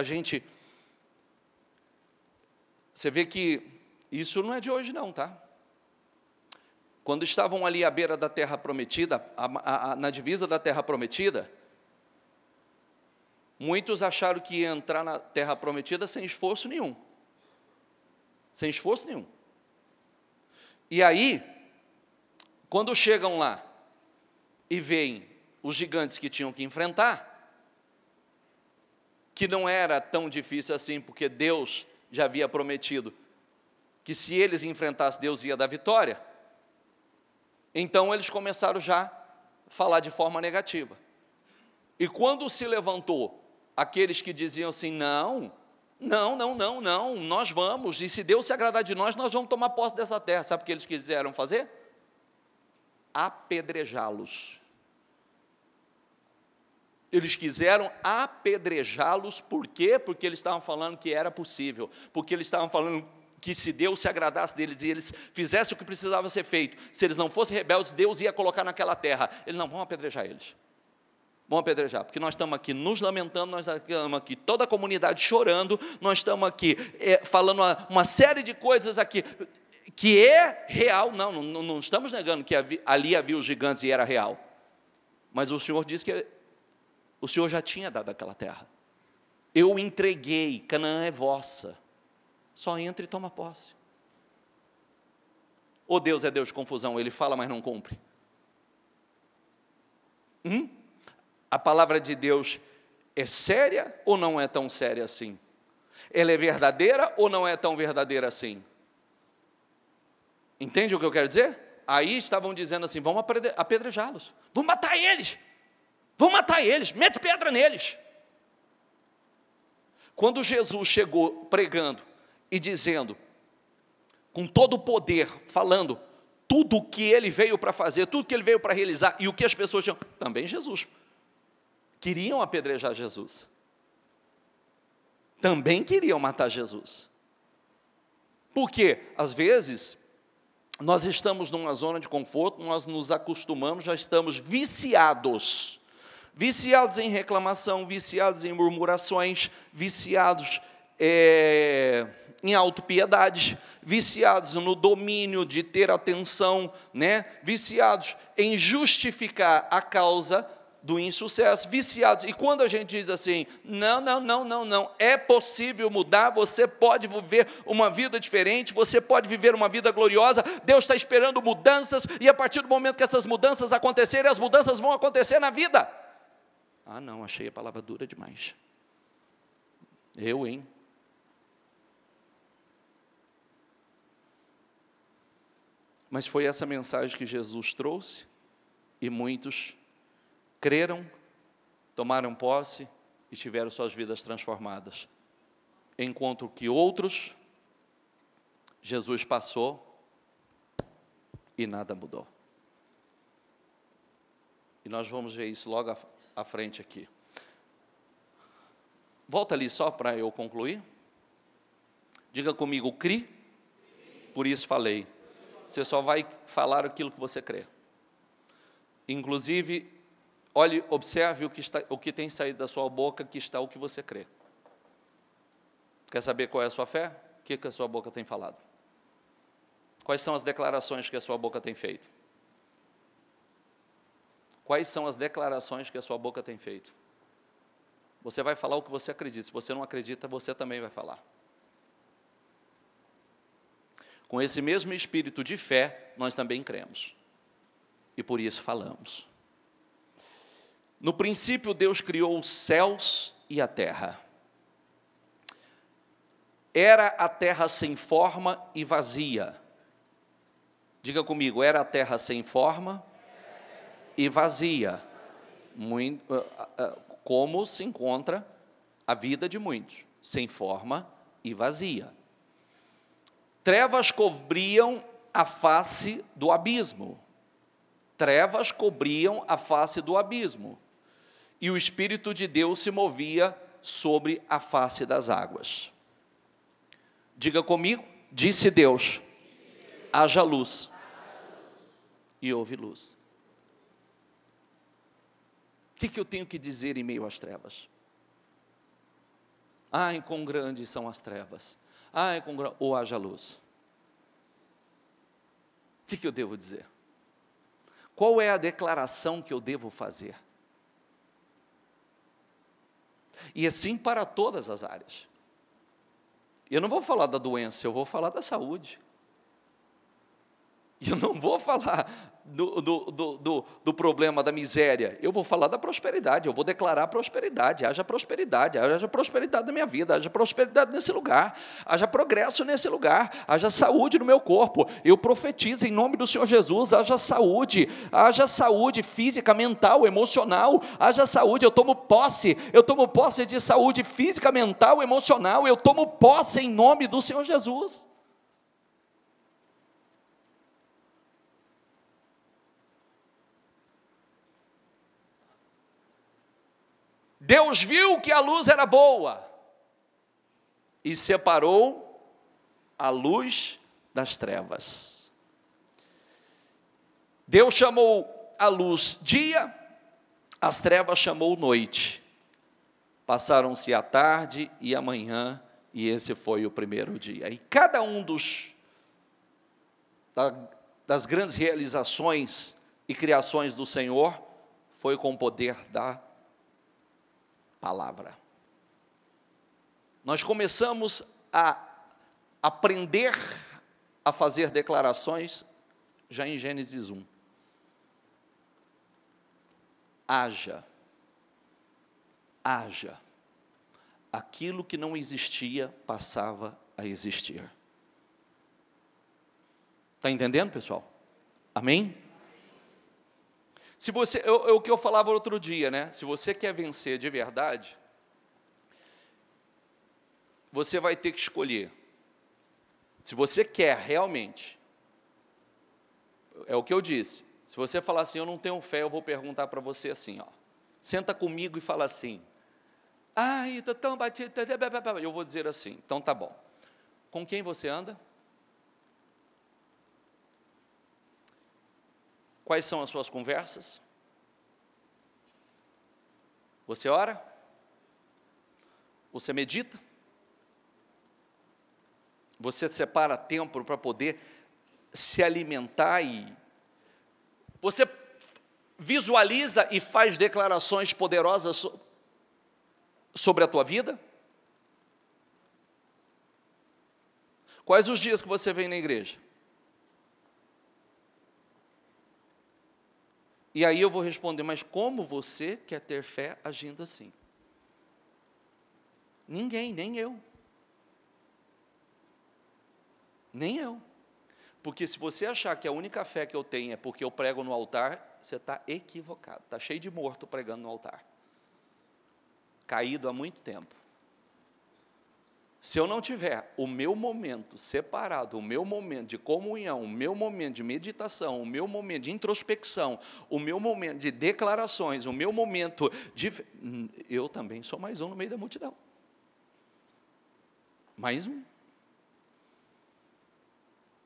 você vê que isso não é de hoje não, tá? Quando estavam ali à beira da terra prometida, na divisa da terra prometida, muitos acharam que ia entrar na terra prometida sem esforço nenhum. Sem esforço nenhum. E aí, quando chegam lá e veem os gigantes que tinham que enfrentar, que não era tão difícil assim, porque Deus já havia prometido que se eles enfrentassem, Deus ia dar vitória. Então eles começaram já a falar de forma negativa. E quando se levantou aqueles que diziam assim: não, nós vamos, e se Deus se agradar de nós vamos tomar posse dessa terra. Sabe o que eles quiseram fazer? Apedrejá-los. Eles quiseram apedrejá-los. Por quê? Porque eles estavam falando que era possível, porque eles estavam falando que se Deus se agradasse deles e eles fizessem o que precisava ser feito, se eles não fossem rebeldes, Deus ia colocar naquela terra. Eles não vão apedrejar eles. Vão apedrejar, porque nós estamos aqui nos lamentando, nós estamos aqui toda a comunidade chorando, nós estamos aqui falando uma série de coisas aqui que é real. Não estamos negando que ali havia os gigantes e era real. Mas o Senhor disse que o Senhor já tinha dado aquela terra. Eu entreguei, Canaã é vossa. Só entra e toma posse. Ou Deus é Deus de confusão, Ele fala, mas não cumpre? A palavra de Deus é séria ou não é tão séria assim? Ela é verdadeira ou não é tão verdadeira assim? Entende o que eu quero dizer? Aí estavam dizendo assim: vamos apedrejá-los, vamos matar eles, mete pedra neles. Quando Jesus chegou pregando e dizendo com todo o poder, falando tudo o que ele veio para fazer, tudo que ele veio para realizar, e o que as pessoas tinham, também Jesus. Queriam apedrejar Jesus. Também queriam matar Jesus. Porque, às vezes, nós estamos numa zona de conforto, nós nos acostumamos, já estamos viciados. Viciados em reclamação, viciados em murmurações, viciados em autopiedade, viciados no domínio de ter atenção, né? Viciados em justificar a causa do insucesso, viciados. E quando a gente diz assim, não, é possível mudar, você pode viver uma vida diferente, você pode viver uma vida gloriosa, Deus está esperando mudanças, e a partir do momento que essas mudanças acontecerem, as mudanças vão acontecer na vida. Ah, não, achei a palavra dura demais. Hein? Mas foi essa mensagem que Jesus trouxe, e muitos creram, tomaram posse e tiveram suas vidas transformadas. Enquanto que outros, Jesus passou e nada mudou. E nós vamos ver isso logo à frente aqui. Volta ali só para eu concluir. Diga comigo, cri, por isso falei. Você só vai falar aquilo que você crê. Inclusive, olhe, observe o que tem saído da sua boca, que está o que você crê. Quer saber qual é a sua fé? O que a sua boca tem falado? Quais são as declarações que a sua boca tem feito? Quais são as declarações que a sua boca tem feito? Você vai falar o que você acredita. Se você não acredita, você também vai falar. Com esse mesmo espírito de fé, nós também cremos. E por isso falamos. No princípio, Deus criou os céus e a terra. Era a terra sem forma e vazia. Diga comigo, era a terra sem forma e vazia. Como se encontra a vida de muitos, sem forma e vazia. Trevas cobriam a face do abismo. Trevas cobriam a face do abismo. E o Espírito de Deus se movia sobre a face das águas. Diga comigo, disse Deus, haja luz. E houve luz. O que eu tenho que dizer em meio às trevas? Ai, quão grandes são as trevas. Ai, ou haja luz. O que eu devo dizer? Qual é a declaração que eu devo fazer? E assim para todas as áreas. Eu não vou falar da doença, eu vou falar da saúde. Eu não vou falar do problema da miséria, eu vou falar da prosperidade, eu vou declarar prosperidade, haja prosperidade na minha vida, haja prosperidade nesse lugar, haja progresso nesse lugar, haja saúde no meu corpo, eu profetizo em nome do Senhor Jesus, haja saúde física, mental, emocional, haja saúde, eu tomo posse de saúde física, mental, emocional, eu tomo posse em nome do Senhor Jesus. Deus viu que a luz era boa e separou a luz das trevas. Deus chamou a luz dia, as trevas chamou noite. Passaram-se a tarde e a manhã, e esse foi o primeiro dia. E cada um das grandes realizações e criações do Senhor foi com o poder da palavra. Nós começamos a aprender a fazer declarações já em Gênesis 1. Haja. Aquilo que não existia passava a existir. Está entendendo, pessoal? Amém? Se você, o que eu falava outro dia, né? Se você quer vencer de verdade, você vai ter que escolher Se você quer realmente, é o que eu disse, se você falar assim, eu não tenho fé, eu vou perguntar para você assim, ó, senta comigo e fala assim, ai, estou tão batido, eu vou dizer assim, então tá bom, com quem você anda? Quais são as suas conversas? Você ora? Você medita? Você separa tempo para poder se alimentar e você visualiza e faz declarações poderosas sobre a tua vida? Quais os dias que você vem na igreja? E aí eu vou responder, mas como você quer ter fé agindo assim? Ninguém, nem eu. Nem eu. Porque se você achar que a única fé que eu tenho é porque eu prego no altar, você está equivocado. Está cheio de morto pregando no altar. Caído há muito tempo. Se eu não tiver o meu momento separado, o meu momento de comunhão, o meu momento de meditação, o meu momento de introspecção, o meu momento de declarações, o meu momento de... Eu também sou mais um no meio da multidão. Mais um.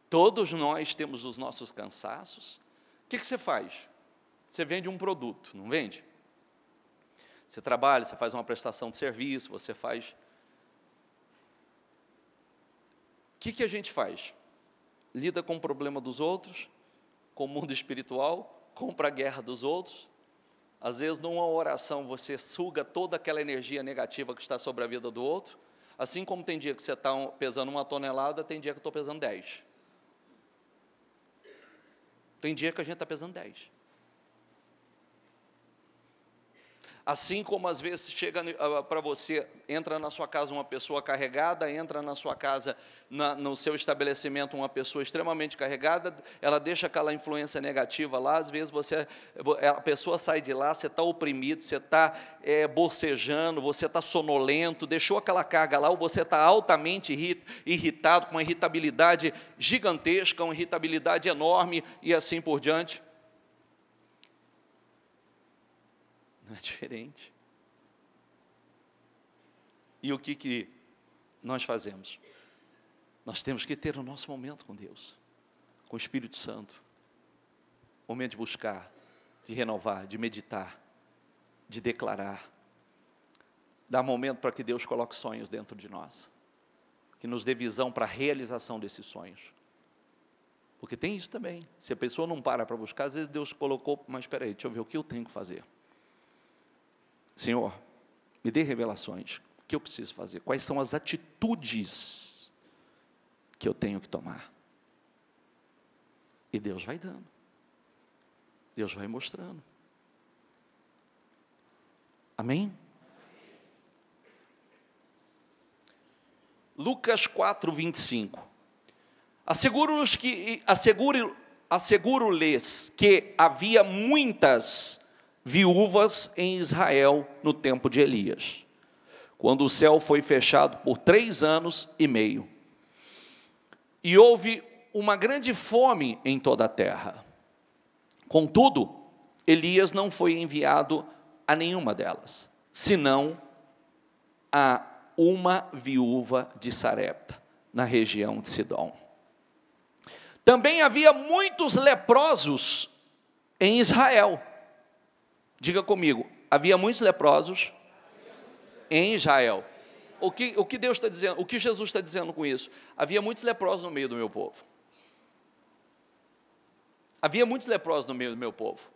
Todos nós temos os nossos cansaços. O que você faz? Você vende um produto, não vende? Você trabalha, você faz uma prestação de serviço, você faz... O que a gente faz? Lida com o problema dos outros, com o mundo espiritual, compra a guerra dos outros. Às vezes, numa oração, você suga toda aquela energia negativa que está sobre a vida do outro. Assim como tem dia que você está pesando 1 tonelada, tem dia que eu estou pesando 10. Tem dia que a gente está pesando 10. Assim como às vezes chega para você, entra na sua casa uma pessoa carregada, entra na sua casa, no seu estabelecimento, uma pessoa extremamente carregada, ela deixa aquela influência negativa lá, às vezes a pessoa sai de lá, você está oprimido, você está bocejando, você está sonolento, deixou aquela carga lá, ou você está altamente irritado, com uma irritabilidade gigantesca, uma irritabilidade enorme, e assim por diante. Não é diferente. E o que nós fazemos? Nós temos que ter o nosso momento com Deus, com o Espírito Santo. Momento de buscar, de renovar, de meditar, de declarar. Dar momento para que Deus coloque sonhos dentro de nós, que nos dê visão para a realização desses sonhos. Porque tem isso também. Se a pessoa não para buscar, às vezes Deus colocou, mas espera aí, deixa eu ver o que eu tenho que fazer. Senhor, me dê revelações. O que eu preciso fazer? Quais são as atitudes que eu tenho que tomar? E Deus vai dando. Deus vai mostrando. Amém? Lucas 4, 25. Asseguro-lhes que havia muitas viúvas em Israel no tempo de Elias, quando o céu foi fechado por 3 anos e meio, e houve uma grande fome em toda a terra. Contudo, Elias não foi enviado a nenhuma delas, senão a uma viúva de Sarepta, na região de Sidom. Também havia muitos leprosos em Israel. Diga comigo, havia muitos leprosos em Israel. O que Deus está dizendo, o que Jesus está dizendo com isso? Havia muitos leprosos no meio do meu povo. Havia muitos leprosos no meio do meu povo.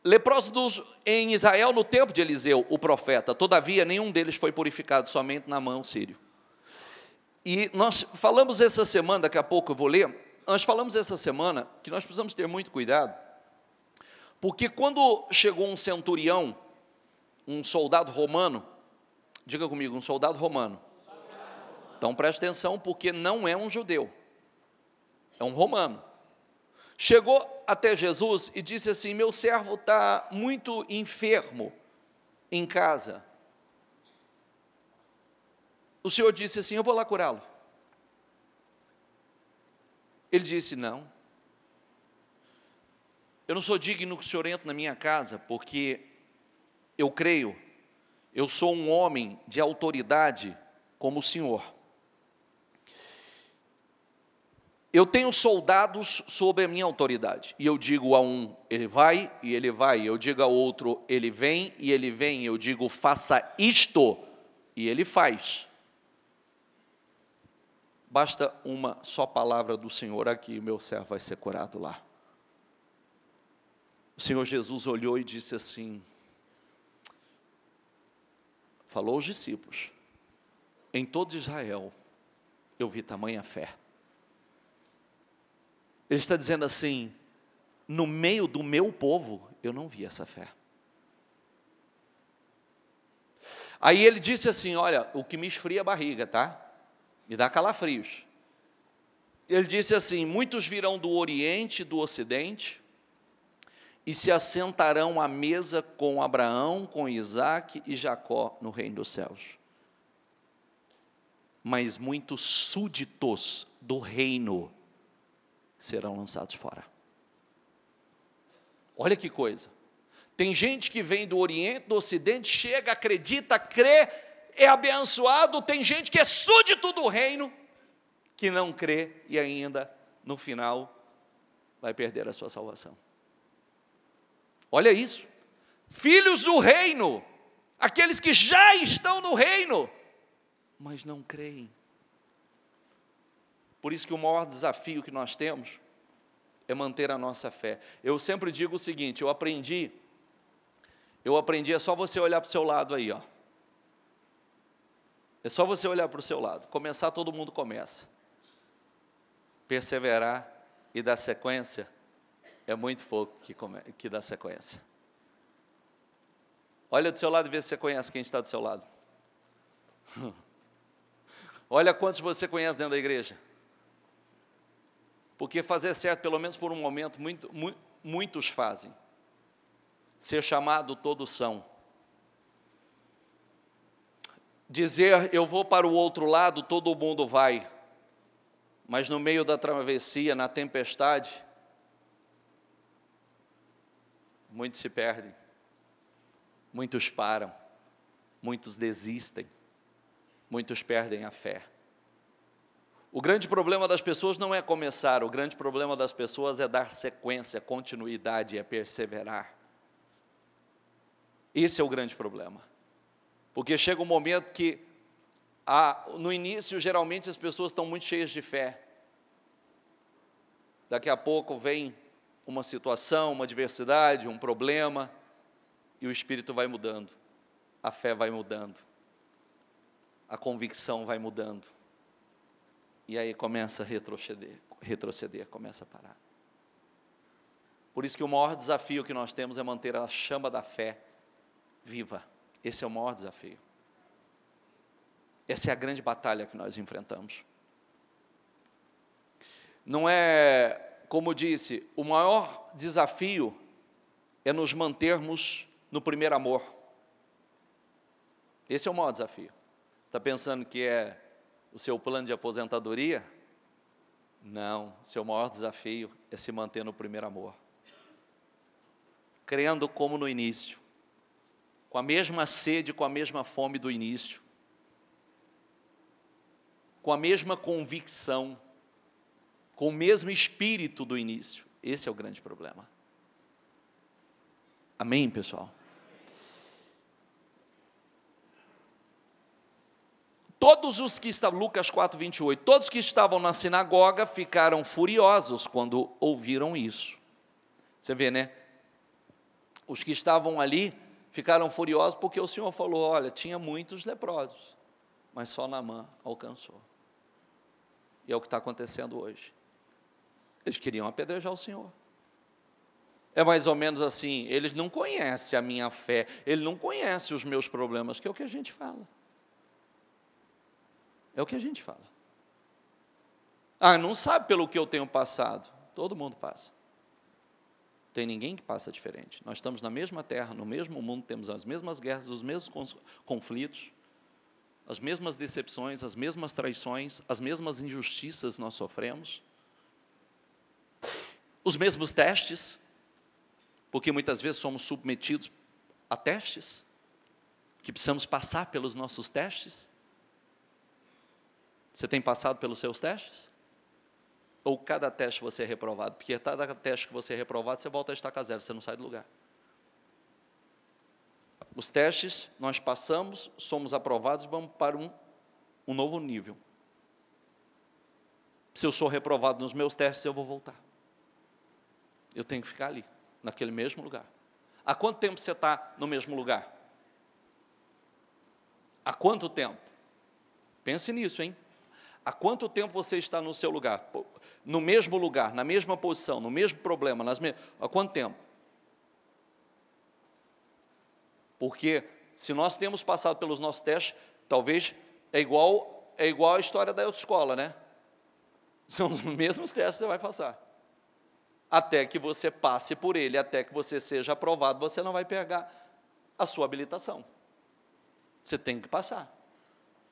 Leprosos em Israel no tempo de Eliseu, o profeta. Todavia, nenhum deles foi purificado, somente Naamã, o sírio. E nós falamos essa semana, daqui a pouco eu vou ler, nós falamos essa semana que nós precisamos ter muito cuidado, porque quando chegou um centurião, um soldado romano, diga comigo, um soldado romano. Então preste atenção, porque não é um judeu, é um romano. Chegou até Jesus e disse assim: meu servo está muito enfermo em casa. o Senhor disse assim: eu vou lá curá-lo. Ele disse: não, eu não sou digno que o Senhor entre na minha casa, porque eu creio, eu sou um homem de autoridade como o Senhor. Eu tenho soldados sob a minha autoridade, e eu digo a um, ele vai, e ele vai. Eu digo ao outro, ele vem, e ele vem. Eu digo, faça isto, e ele faz. Basta uma só palavra do Senhor aqui, o meu servo vai ser curado lá. O Senhor Jesus olhou e disse assim, falou aos discípulos: em todo Israel eu vi tamanha fé. Ele está dizendo assim: no meio do meu povo eu não vi essa fé. Aí ele disse assim: olha, o que me esfria a barriga, tá? Me dá calafrios. Ele disse assim: muitos virão do Oriente e do Ocidente e se assentarão à mesa com Abraão, com Isaque e Jacó no reino dos céus. Mas muitos súditos do reino serão lançados fora. Olha que coisa. Tem gente que vem do Oriente, do Ocidente, chega, acredita, crê, é abençoado. Tem gente que é súdito do reino, que não crê e ainda, no final, vai perder a sua salvação. Olha isso. Filhos do reino, aqueles que já estão no reino, mas não creem. Por isso que o maior desafio que nós temos é manter a nossa fé. Eu sempre digo o seguinte, eu aprendi, é só você olhar para o seu lado aí, ó. É só você olhar para o seu lado. Começar, todo mundo começa. Perseverar e dar sequência, é muito pouco que dá sequência. Olha do seu lado e vê se você conhece quem está do seu lado. Olha quantos você conhece dentro da igreja. Porque fazer certo, pelo menos por um momento, muitos fazem. Ser chamado, todos são. Dizer, eu vou para o outro lado, todo mundo vai. Mas no meio da travessia, na tempestade, muitos se perdem. Muitos param. Muitos desistem. Muitos perdem a fé. O grande problema das pessoas não é começar, o grande problema das pessoas é dar sequência, continuidade, é perseverar. Esse é o grande problema. Porque chega um momento que, no início, geralmente as pessoas estão muito cheias de fé. Daqui a pouco vem uma situação, uma adversidade, um problema, e o espírito vai mudando, a fé vai mudando, a convicção vai mudando. E aí começa a retroceder, começa a parar. Por isso que o maior desafio que nós temos é manter a chama da fé viva. Esse é o maior desafio. Essa é a grande batalha que nós enfrentamos. Não é, como disse, o maior desafio é nos mantermos no primeiro amor. Esse é o maior desafio. Você está pensando que é o seu plano de aposentadoria? Não, seu maior desafio é se manter no primeiro amor. Crendo como no início, com a mesma sede, com a mesma fome do início, com a mesma convicção, com o mesmo espírito do início. Esse é o grande problema. Amém, pessoal? Todos os que estavam, Lucas 4, 28, todos que estavam na sinagoga ficaram furiosos quando ouviram isso. Você vê, né? Os que estavam ali ficaram furiosos porque o Senhor falou, olha, tinha muitos leprosos, mas só Naamã alcançou. E é o que está acontecendo hoje. Eles queriam apedrejar o Senhor. É mais ou menos assim, eles não conhecem a minha fé, ele não conhece os meus problemas, que é o que a gente fala. É o que a gente fala. Não sabe pelo que eu tenho passado. Todo mundo passa. Não tem ninguém que passa diferente. Nós estamos na mesma terra, no mesmo mundo, temos as mesmas guerras, os mesmos conflitos, as mesmas decepções, as mesmas traições, as mesmas injustiças nós sofremos, os mesmos testes, porque muitas vezes somos submetidos a testes, que precisamos passar pelos nossos testes. Você tem passado pelos seus testes? Ou cada teste você é reprovado? Porque cada teste que você é reprovado, você volta a estaca zero, você não sai do lugar. Os testes, nós passamos, somos aprovados, vamos para um novo nível. Se eu sou reprovado nos meus testes, eu vou voltar. Eu tenho que ficar ali, naquele mesmo lugar. Há quanto tempo você está no mesmo lugar? Há quanto tempo? Pense nisso, hein? Há quanto tempo você está no seu lugar? No mesmo lugar, na mesma posição, no mesmo problema, há quanto tempo? Porque se nós temos passado pelos nossos testes, talvez é igual a história da autoescola, né? São os mesmos testes que você vai passar. Até que você passe por ele, até que você seja aprovado, você não vai pegar a sua habilitação. Você tem que passar.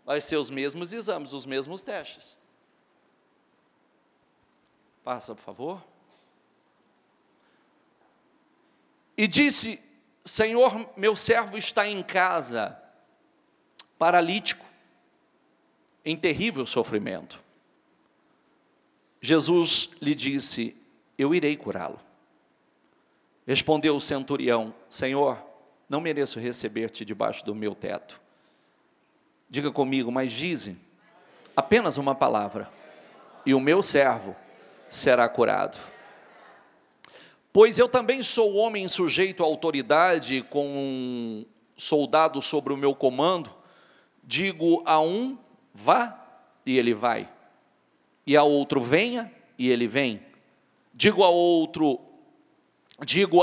Vai ser os mesmos exames, os mesmos testes. Passa, por favor. E disse: Senhor, meu servo está em casa, paralítico, em terrível sofrimento. Jesus lhe disse: eu irei curá-lo. Respondeu o centurião: Senhor, não mereço receber-te debaixo do meu teto. Diga comigo, mas dize apenas uma palavra, e o meu servo será curado. Pois eu também sou homem sujeito à autoridade, com um soldado sobre o meu comando. Digo a um, vá, e ele vai. E a outro, venha, e ele vem. Digo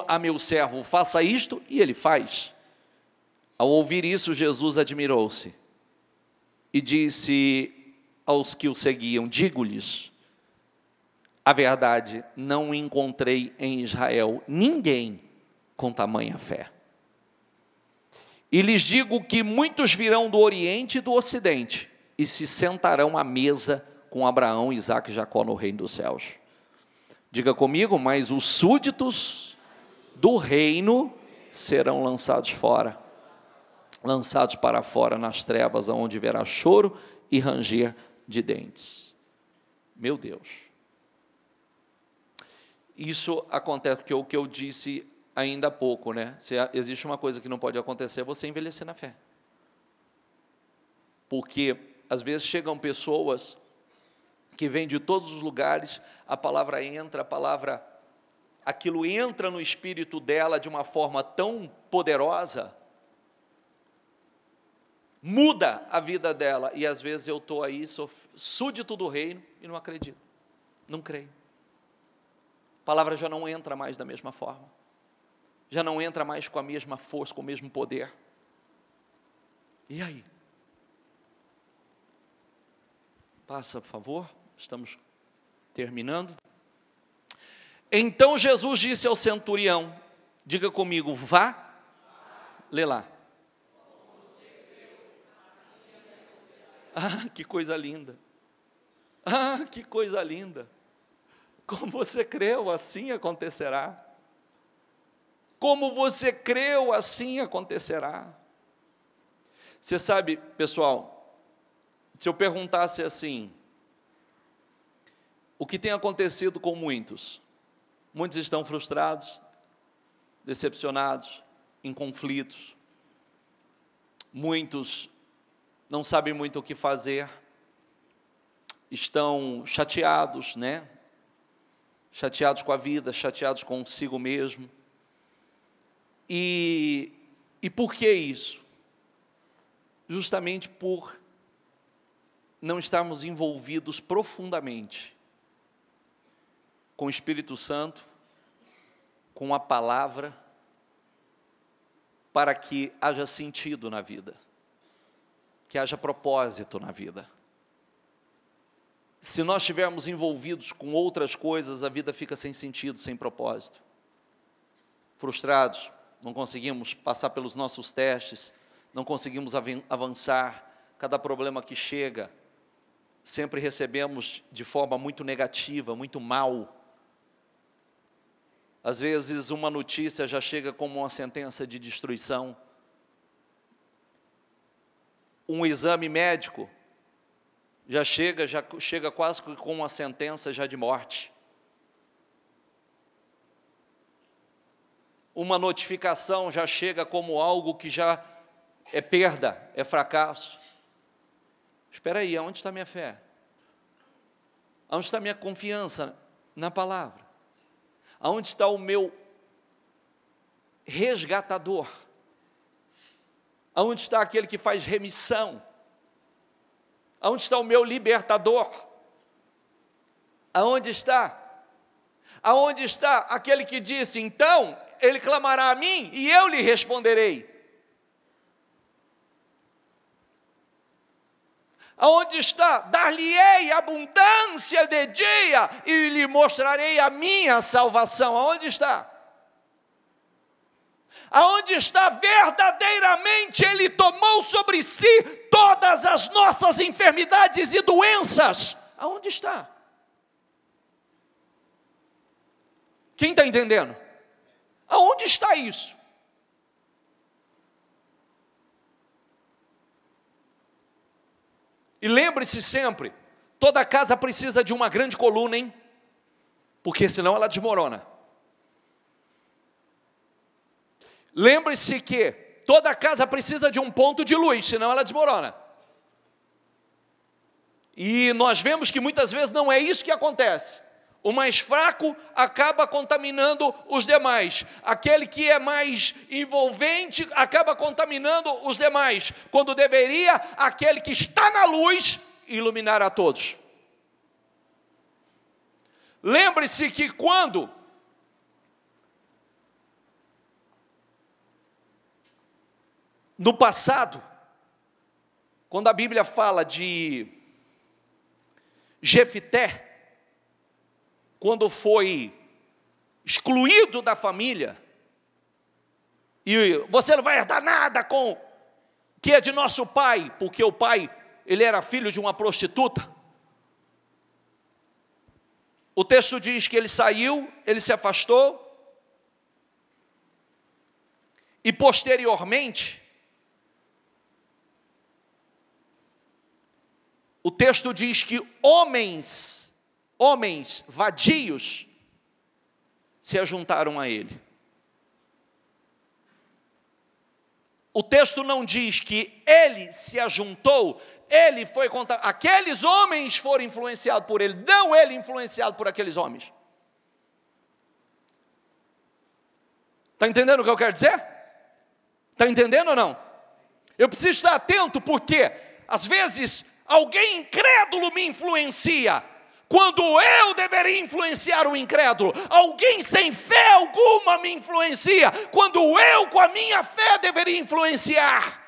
a meu servo, faça isto, e ele faz. Ao ouvir isso, Jesus admirou-se e disse aos que o seguiam: digo-lhes a verdade, não encontrei em Israel ninguém com tamanha fé. E lhes digo que muitos virão do Oriente e do Ocidente e se sentarão à mesa com Abraão, Isaque e Jacó no reino dos céus. Diga comigo, mas os súditos do reino serão lançados fora, lançados para fora nas trevas, onde haverá choro e ranger de dentes. Meu Deus. Isso acontece, porque o que eu disse ainda há pouco, né? Se existe uma coisa que não pode acontecer, é você envelhecer na fé. Porque, às vezes, chegam pessoas que vêm de todos os lugares, a palavra entra, aquilo entra no espírito dela de uma forma tão poderosa, muda a vida dela, e às vezes eu estou aí, sou súdito do reino, e não acredito, não creio. A palavra já não entra mais da mesma forma, já não entra mais com a mesma força, com o mesmo poder. E aí? Passa, por favor, estamos terminando. Então Jesus disse ao centurião, diga comigo, vá, lê lá. Ah, que coisa linda, ah, que coisa linda. Como você creu, assim acontecerá. Como você creu, assim acontecerá. Você sabe, pessoal, se eu perguntasse assim, o que tem acontecido com muitos? Muitos estão frustrados, decepcionados, em conflitos. Muitos não sabem muito o que fazer. Estão chateados, né? Chateados com a vida, chateados consigo mesmo. E por que isso? Justamente por não estarmos envolvidos profundamente com o Espírito Santo, com a palavra, para que haja sentido na vida, que haja propósito na vida. Se nós estivermos envolvidos com outras coisas, a vida fica sem sentido, sem propósito. Frustrados, não conseguimos passar pelos nossos testes, não conseguimos avançar, cada problema que chega, sempre recebemos de forma muito negativa, muito mal. Às vezes uma notícia já chega como uma sentença de destruição. Um exame médico já chega quase com uma sentença já de morte. Uma notificação já chega como algo que já é perda, é fracasso. Espera aí, aonde está minha fé? Aonde está minha confiança na palavra? Aonde está o meu resgatador? Aonde está aquele que faz remissão? Aonde está o meu libertador? Aonde está? Aonde está aquele que disse, então, ele clamará a mim e eu lhe responderei? Aonde está? Dar-lhe-ei abundância de dia e lhe mostrarei a minha salvação. Aonde está? Aonde está verdadeiramente Ele tomou sobre si todas as nossas enfermidades e doenças? Aonde está? Quem está entendendo? Aonde está isso? E lembre-se sempre, toda casa precisa de uma grande coluna, hein? Porque senão ela desmorona. Lembre-se que toda casa precisa de um ponto de luz, senão ela desmorona. E nós vemos que muitas vezes não é isso que acontece. O mais fraco acaba contaminando os demais. Aquele que é mais envolvente acaba contaminando os demais. Quando deveria, aquele que está na luz, iluminar a todos. Lembre-se que quando no passado, quando a Bíblia fala de Jefité, quando foi excluído da família, e você não vai herdar nada com o que é de nosso pai, porque o pai, ele era filho de uma prostituta. O texto diz que ele saiu, ele se afastou, e posteriormente, o texto diz que homens vadios se ajuntaram a ele. O texto não diz que ele se ajuntou, ele foi contra aqueles homens foram influenciados por ele, não ele influenciado por aqueles homens. Está entendendo o que eu quero dizer? Está entendendo ou não? Eu preciso estar atento porque às vezes alguém incrédulo me influencia, quando eu deveria influenciar o incrédulo. Alguém sem fé alguma me influencia, quando eu com a minha fé deveria influenciar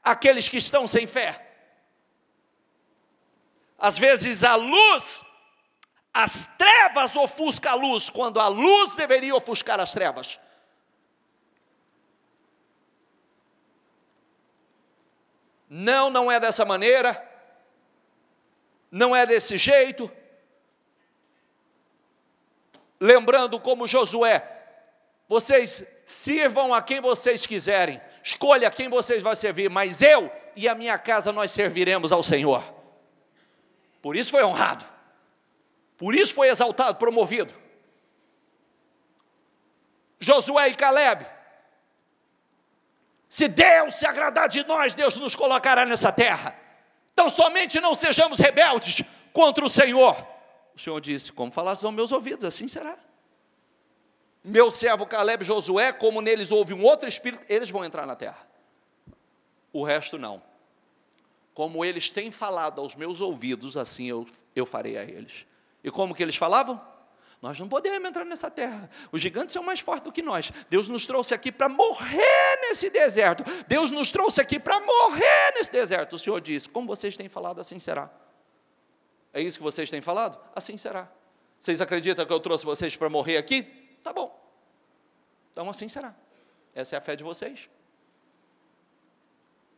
aqueles que estão sem fé. Às vezes a luz, as trevas ofuscam a luz, quando a luz deveria ofuscar as trevas. Não é dessa maneira, não é desse jeito. Lembrando como Josué, vocês sirvam a quem vocês quiserem, escolha quem vocês vão servir, mas eu e a minha casa nós serviremos ao Senhor. Por isso foi honrado, por isso foi exaltado, promovido. Josué e Caleb, se Deus se agradar de nós, Deus nos colocará nessa terra. Então somente não sejamos rebeldes contra o Senhor. O Senhor disse, como falaste aos meus ouvidos, assim será. Meu servo Caleb e Josué, como neles houve um outro espírito, eles vão entrar na terra. O resto não. Como eles têm falado aos meus ouvidos, assim eu farei a eles. E como que eles falavam? Nós não podemos entrar nessa terra. Os gigantes são mais fortes do que nós. Deus nos trouxe aqui para morrer nesse deserto. Deus nos trouxe aqui para morrer nesse deserto. O Senhor disse, como vocês têm falado, assim será. É isso que vocês têm falado? Assim será. Vocês acreditam que eu trouxe vocês para morrer aqui? Tá bom. Então assim será. Essa é a fé de vocês.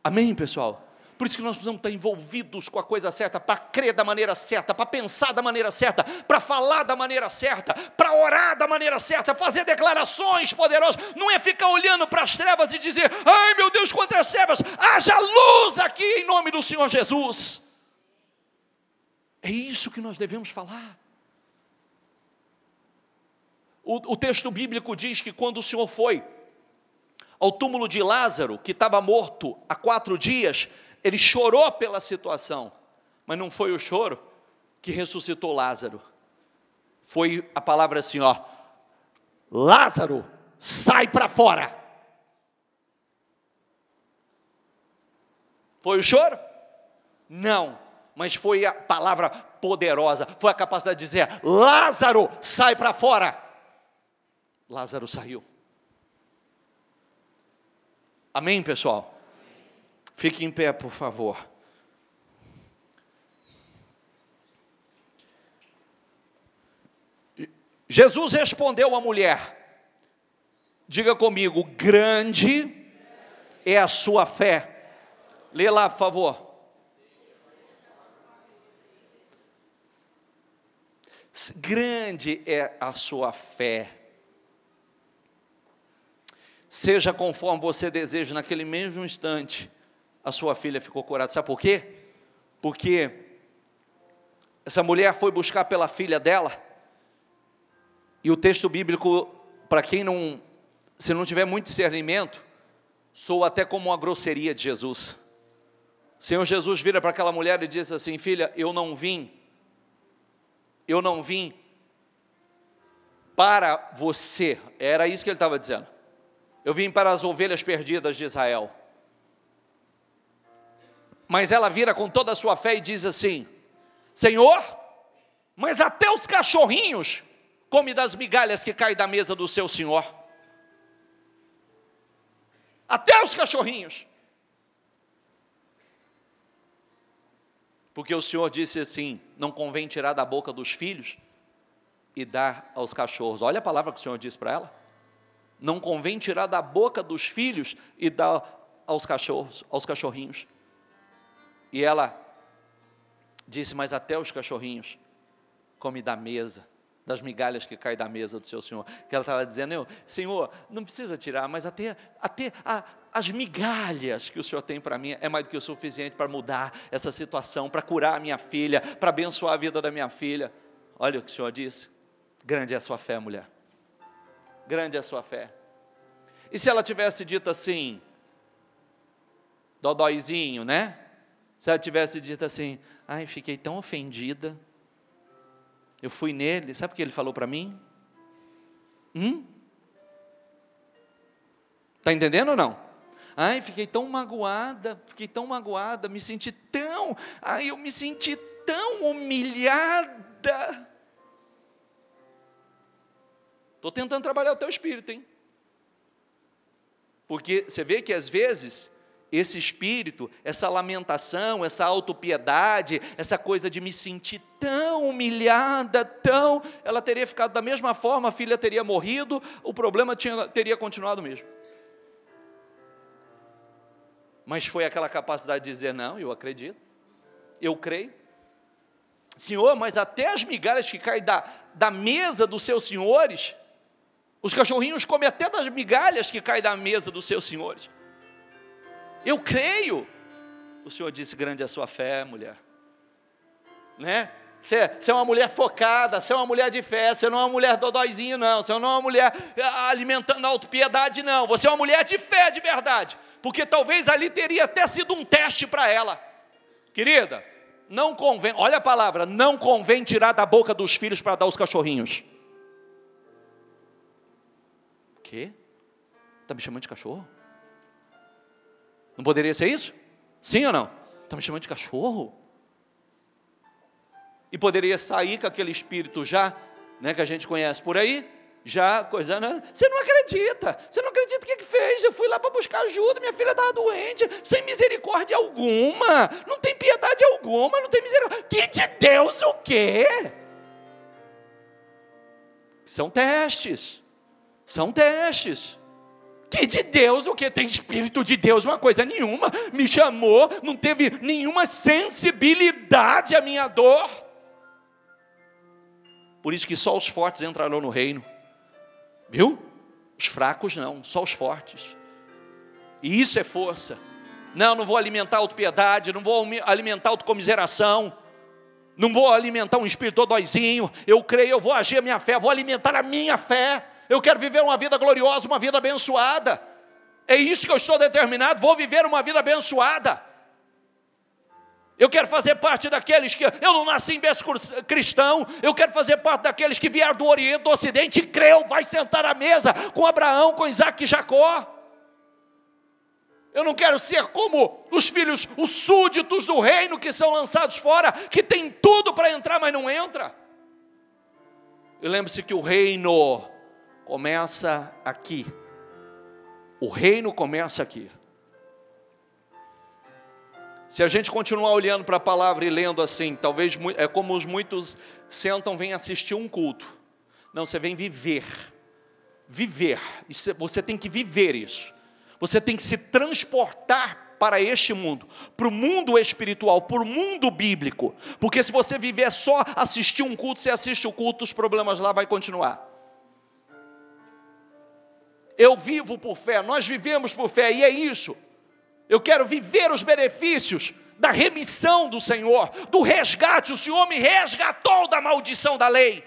Amém, pessoal? Por isso que nós precisamos estar envolvidos com a coisa certa, para crer da maneira certa, para pensar da maneira certa, para falar da maneira certa, para orar da maneira certa, fazer declarações poderosas. Não é ficar olhando para as trevas e dizer: ai meu Deus, contra as trevas, haja luz aqui em nome do Senhor Jesus. É isso que nós devemos falar. O texto bíblico diz que quando o Senhor foi ao túmulo de Lázaro, que estava morto há 4 dias, ele chorou pela situação, mas não foi o choro que ressuscitou Lázaro. Foi a palavra assim, ó: Lázaro, sai para fora. Foi o choro? Não, mas foi a palavra poderosa, foi a capacidade de dizer: Lázaro, sai para fora. Lázaro saiu. Amém, pessoal? Fique em pé, por favor. Jesus respondeu à mulher, diga comigo: grande é a sua fé. Lê lá, por favor. Grande é a sua fé. Seja conforme você deseja. Naquele mesmo instante, a sua filha ficou curada. Sabe por quê? Porque essa mulher foi buscar pela filha dela, e o texto bíblico, para quem não, se não tiver muito discernimento, soa até como uma grosseria de Jesus. O Senhor Jesus vira para aquela mulher e diz assim: filha, eu não vim para você. Era isso que ele estava dizendo. Eu vim para as ovelhas perdidas de Israel. Mas ela vira com toda a sua fé e diz assim: Senhor, mas até os cachorrinhos comem das migalhas que caem da mesa do seu Senhor. Até os cachorrinhos. Porque o Senhor disse assim: não convém tirar da boca dos filhos e dar aos cachorros. Olha a palavra que o Senhor disse para ela. Não convém tirar da boca dos filhos e dar aos cachorros, aos cachorrinhos. E ela disse: mas até os cachorrinhos comem da mesa, das migalhas que caem da mesa do seu Senhor. Que ela estava dizendo: Senhor, não precisa tirar, mas até as migalhas que o Senhor tem para mim é mais do que o suficiente para mudar essa situação, para curar a minha filha, para abençoar a vida da minha filha. Olha o que o Senhor disse: grande é a sua fé, mulher. Grande é a sua fé. E se ela tivesse dito assim, dodóizinho, né? Se ela tivesse dito assim: ai, fiquei tão ofendida, eu fui nele, sabe o que ele falou para mim? Está entendendo ou não? Ai, fiquei tão magoada, me senti tão, eu me senti tão humilhada. Estou tentando trabalhar o teu espírito, hein? Porque você vê que às vezes esse espírito, essa lamentação, essa autopiedade, essa coisa de me sentir tão humilhada, ela teria ficado da mesma forma, a filha teria morrido, o problema teria continuado mesmo. Mas foi aquela capacidade de dizer: não, eu acredito, eu creio. Senhor, mas até as migalhas que caem da mesa dos seus senhores, os cachorrinhos comem até das migalhas que caem da mesa dos seus senhores. Eu creio. O Senhor disse: grande é a sua fé, mulher. Né? Você é uma mulher focada, você é uma mulher de fé, você não é uma mulher dodóizinha, não. Você não é uma mulher alimentando a autopiedade, não. Você é uma mulher de fé de verdade. Porque talvez ali teria até sido um teste para ela. Querida, não convém, olha a palavra, não convém tirar da boca dos filhos para dar aos cachorrinhos. O quê? Está me chamando de cachorro? Não poderia ser isso? Sim ou não? Está me chamando de cachorro? E poderia sair com aquele espírito já, né, que a gente conhece por aí, já coisando: você não acredita o que fez, eu fui lá para buscar ajuda, minha filha estava doente, sem misericórdia alguma, não tem piedade alguma, não tem misericórdia, que de Deus o quê? São testes, Que de Deus, o que tem Espírito de Deus, uma coisa nenhuma, me chamou, não teve nenhuma sensibilidade à minha dor. Por isso que só os fortes entrarão no reino, viu? Os fracos não, só os fortes. E isso é força. Não vou alimentar a autopiedade, não vou alimentar a autocomiseração, não vou alimentar um espírito dodóizinho. Eu creio, eu vou agir a minha fé, vou alimentar a minha fé. Eu quero viver uma vida gloriosa, uma vida abençoada. É isso que eu estou determinado, vou viver uma vida abençoada. Eu quero fazer parte daqueles que, eu não nasci em berço cristão, eu quero fazer parte daqueles que vieram do Oriente, do Ocidente, e creu, vai sentar à mesa com Abraão, com Isaac e Jacó. Eu não quero ser como os filhos, os súditos do reino que são lançados fora, que tem tudo para entrar, mas não entra. E lembre-se que o reino começa aqui. O reino começa aqui. Se a gente continuar olhando para a palavra e lendo assim, talvez é como os muitos sentam, vêm assistir um culto. Não, você vem viver. Viver. Você tem que viver isso. Você tem que se transportar para este mundo, para o mundo espiritual, para o mundo bíblico. Porque se você viver só assistir um culto, você assiste o culto, os problemas lá vão continuar. Eu vivo por fé, nós vivemos por fé, e é isso. Eu quero viver os benefícios da remissão do Senhor, do resgate. O Senhor me resgatou da maldição da lei.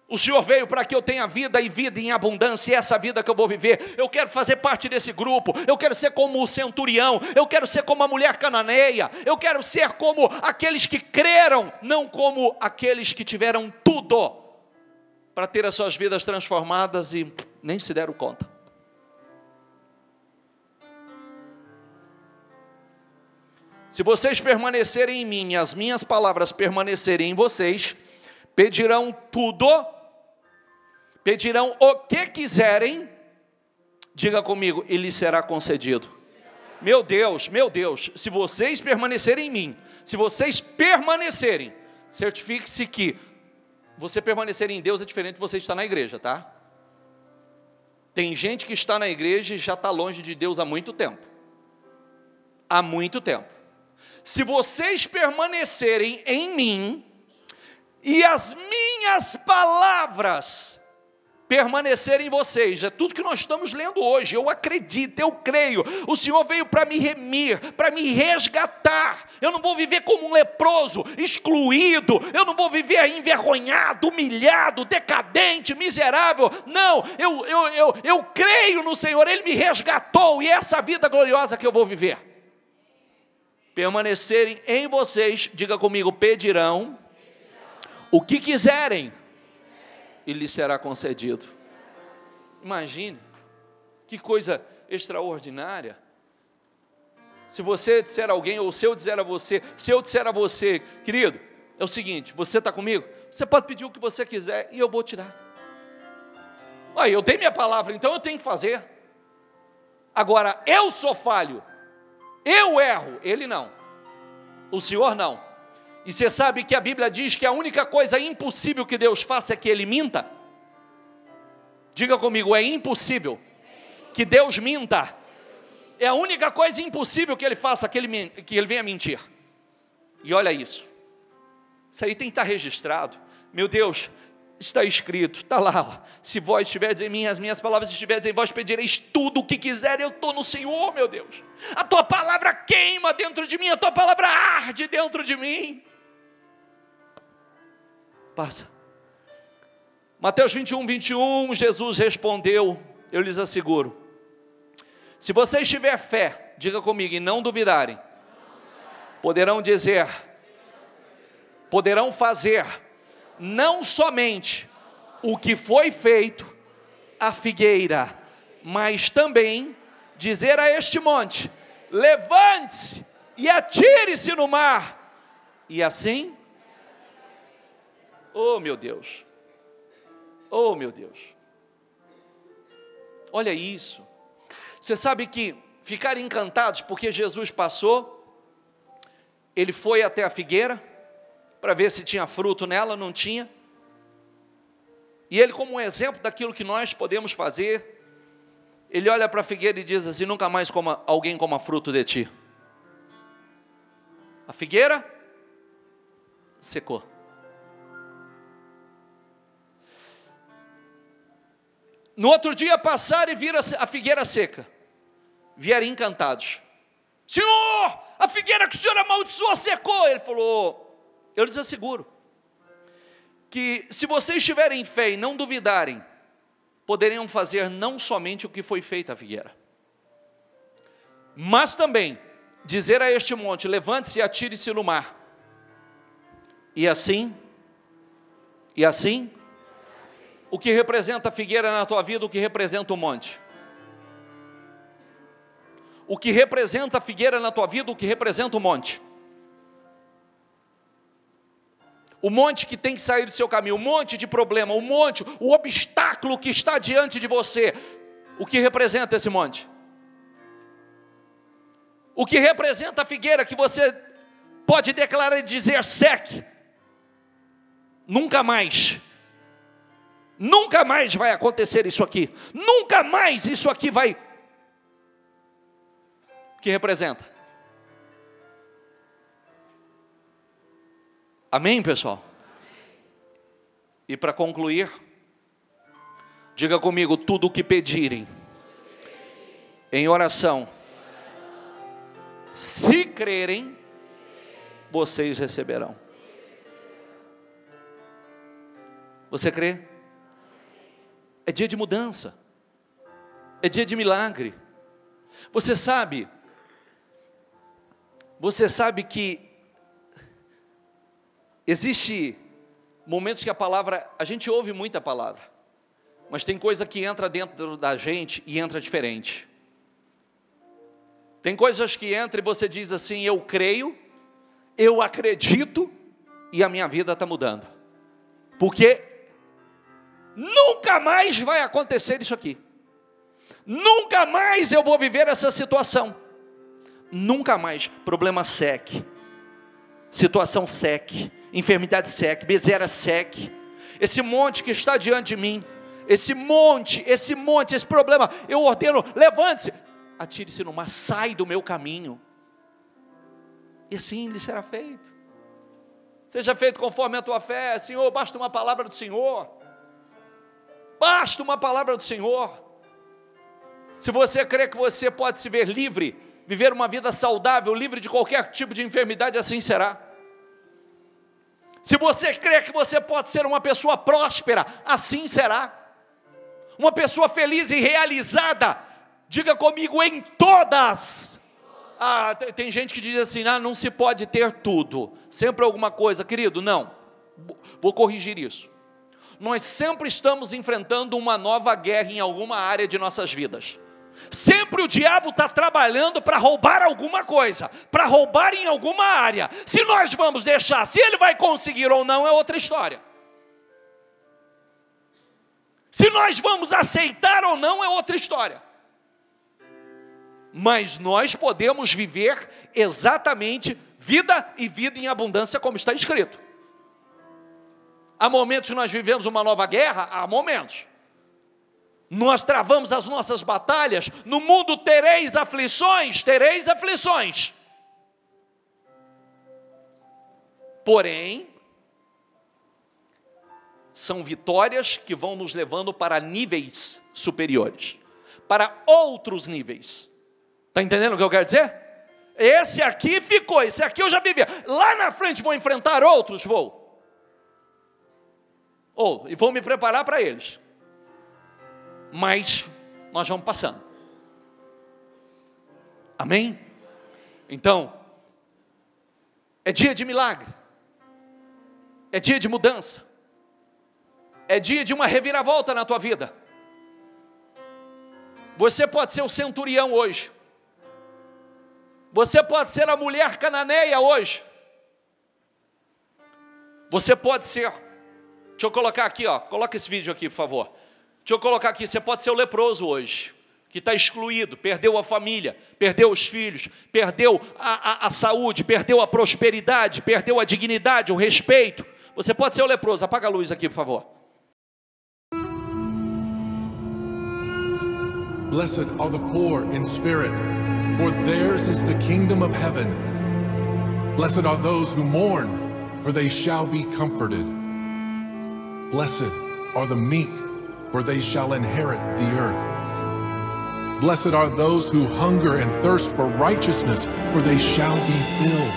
O Senhor veio para que eu tenha vida e vida em abundância, e essa vida que eu vou viver, eu quero fazer parte desse grupo, eu quero ser como o centurião, eu quero ser como a mulher cananeia, eu quero ser como aqueles que creram, não como aqueles que tiveram tudo, para ter as suas vidas transformadas e nem se deram conta. Se vocês permanecerem em mim, as minhas palavras permanecerem em vocês, pedirão tudo, pedirão o que quiserem, diga comigo, e lhes será concedido. Meu Deus, se vocês permanecerem em mim, se vocês permanecerem, certifique-se que você permanecer em Deus é diferente de você estar na igreja, tá? Tem gente que está na igreja e já está longe de Deus há muito tempo. Há muito tempo. Se vocês permanecerem em mim, e as minhas palavras permanecerem em vocês, é tudo que nós estamos lendo hoje, eu acredito, eu creio, o Senhor veio para me remir, para me resgatar, eu não vou viver como um leproso, excluído, eu não vou viver envergonhado, humilhado, decadente, miserável, não, eu creio no Senhor, Ele me resgatou, e é essa vida gloriosa que eu vou viver. Permanecerem em vocês, diga comigo, pedirão o que quiserem, e lhes será concedido. Imagine, que coisa extraordinária. Se você disser a alguém, ou se eu disser a você, querido, é o seguinte, você está comigo? Você pode pedir o que você quiser, e eu vou te dar. Eu dei minha palavra, então eu tenho que fazer. Agora, eu sou falho, eu erro, ele não, o Senhor não. E você sabe que a Bíblia diz que a única coisa impossível que Deus faça é que Ele minta? Diga comigo, é impossível que Deus minta. É a única coisa impossível que Ele faça, que Ele venha mentir. E olha isso. Isso aí tem que estar registrado. Meu Deus, está escrito, está lá. Se vós estiverdes em mim, as minhas palavras estiverdes em vós, pedireis tudo o que quiser. Eu estou no Senhor, meu Deus. A tua palavra queima dentro de mim, a tua palavra arde dentro de mim. Passa. Mateus 21, Jesus respondeu, eu lhes asseguro, se vocês tiverem fé, diga comigo, e não duvidarem, poderão dizer, poderão fazer, não somente o que foi feito à figueira, mas também dizer a este monte, levante-se e atire-se no mar, e assim, oh meu Deus, olha isso. Você sabe que ficaram encantados porque Jesus passou, Ele foi até a figueira, para ver se tinha fruto nela, não tinha, e Ele como um exemplo daquilo que nós podemos fazer, ele olha para a figueira e diz assim: nunca mais alguém coma fruto de ti. A figueira secou. No outro dia passaram e viram a figueira seca. Vieram encantados. Senhor, a figueira que o Senhor amaldiçoou secou. Ele falou: eu lhes asseguro que se vocês tiverem fé e não duvidarem, poderiam fazer não somente o que foi feito à figueira, mas também dizer a este monte: levante-se e atire-se no mar. E assim, o que representa a figueira na tua vida, o que representa o monte? O que representa a figueira na tua vida, o que representa o monte? O monte que tem que sair do seu caminho, o monte de problema, o obstáculo que está diante de você, o que representa esse monte? O que representa a figueira que você pode declarar e dizer: seque, nunca mais vai acontecer isso aqui, nunca mais isso aqui vai. O que representa? Amém, pessoal? E para concluir, diga comigo: tudo o que pedirem em oração, se crerem, vocês receberão. Você crê? É dia de mudança, é dia de milagre. Você sabe que existe momentos que a gente ouve muita palavra, mas tem coisa que entra dentro da gente e entra diferente. Tem coisas que entram e você diz assim: eu creio, eu acredito, e a minha vida está mudando, porque nunca mais vai acontecer isso aqui, nunca mais eu vou viver essa situação, nunca mais. Problema seque, situação seque, enfermidade seque, miséria seque, esse monte que está diante de mim, esse problema, eu ordeno: levante-se, atire-se no mar, sai do meu caminho, e assim lhe será feito. Seja feito conforme a tua fé. Senhor, basta uma palavra do Senhor, basta uma palavra do Senhor. Se você crê que você pode se ver livre, viver uma vida saudável, livre de qualquer tipo de enfermidade, assim será. Se você crê que você pode ser uma pessoa próspera, assim será. Uma pessoa feliz e realizada, diga comigo: em todas. Tem gente que diz assim: não se pode ter tudo, sempre alguma coisa. Querido, não, vou corrigir isso. Nós sempre estamos enfrentando uma nova guerra em alguma área de nossas vidas. Sempre o diabo está trabalhando para roubar alguma coisa, para roubar em alguma área. Se nós vamos deixar, se ele vai conseguir ou não, é outra história. Se nós vamos aceitar ou não, é outra história. Mas nós podemos viver exatamente vida e vida em abundância, como está escrito. Há momentos que nós vivemos uma nova guerra, há momentos. Nós travamos as nossas batalhas. No mundo tereis aflições, Porém, são vitórias que vão nos levando para níveis superiores, para outros níveis. Está entendendo o que eu quero dizer? Esse aqui ficou, esse aqui eu já vivi. Lá na frente vou enfrentar outros, e vou me preparar para eles. Mas nós vamos passando. Amém? Então, é dia de milagre, é dia de mudança, é dia de uma reviravolta na tua vida. Você pode ser o centurião hoje, você pode ser a mulher cananeia hoje, você pode ser, deixa eu colocar aqui, coloca esse vídeo aqui, por favor. Deixa eu colocar aqui, você pode ser o leproso hoje, que está excluído, perdeu a família, perdeu os filhos, perdeu a saúde, perdeu a prosperidade, perdeu a dignidade, o respeito. Você pode ser o leproso. Apaga a luz aqui, por favor. Blessed are the poor in spirit, for theirs is the kingdom of heaven. Blessed are those who mourn, for they shall be comforted. Blessed are the meek, for they shall inherit the earth. Blessed are those who hunger and thirst for righteousness, for they shall be filled.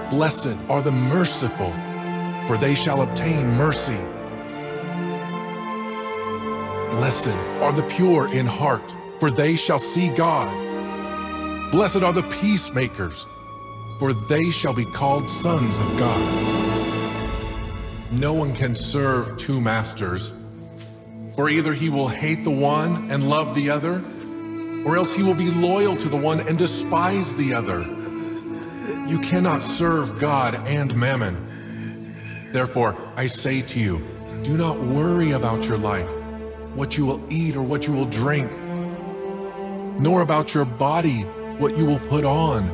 Blessed are the merciful, for they shall obtain mercy. Blessed are the pure in heart, for they shall see God. Blessed are the peacemakers, for they shall be called sons of God. No one can serve two masters, for either he will hate the one and love the other, or else he will be loyal to the one and despise the other. You cannot serve God and mammon. Therefore, I say to you, do not worry about your life, what you will eat or what you will drink, nor about your body, what you will put on.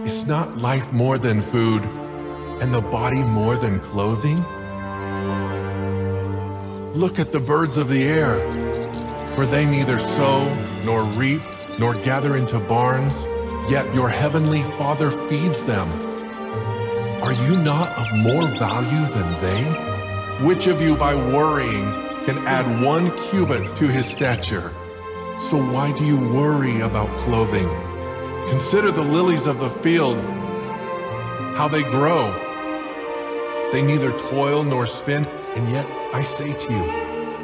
Is not life more than food, and the body more than clothing? Look at the birds of the air, for they neither sow, nor reap, nor gather into barns, yet your heavenly Father feeds them. Are you not of more value than they? Which of you by worrying can add 1 cubit to his stature? So why do you worry about clothing? Consider the lilies of the field, how they grow. They neither toil nor spin, and yet I say to you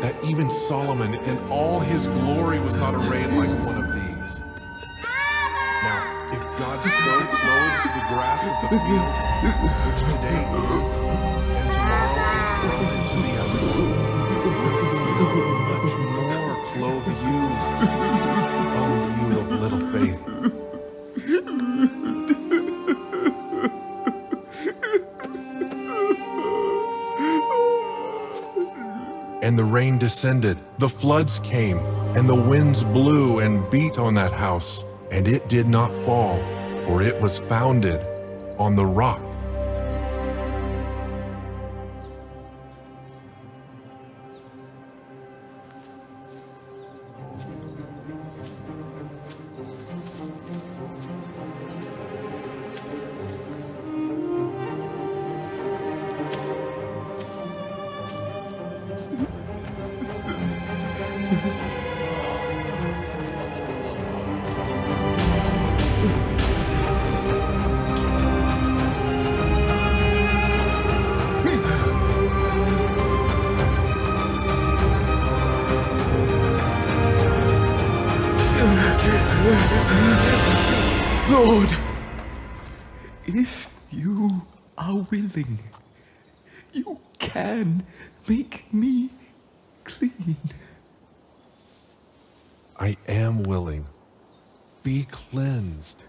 that even Solomon in all his glory was not arrayed like one of these. Now, if God so clothes the grass of the field, which today is, and tomorrow is thrown into the oven, will he not much more clothe you, O you of little faith? And the rain descended, the floods came, and the winds blew and beat on that house, and it did not fall, for it was founded on the rock. Lord, if you are willing, you can make me clean. I am willing. Be cleansed.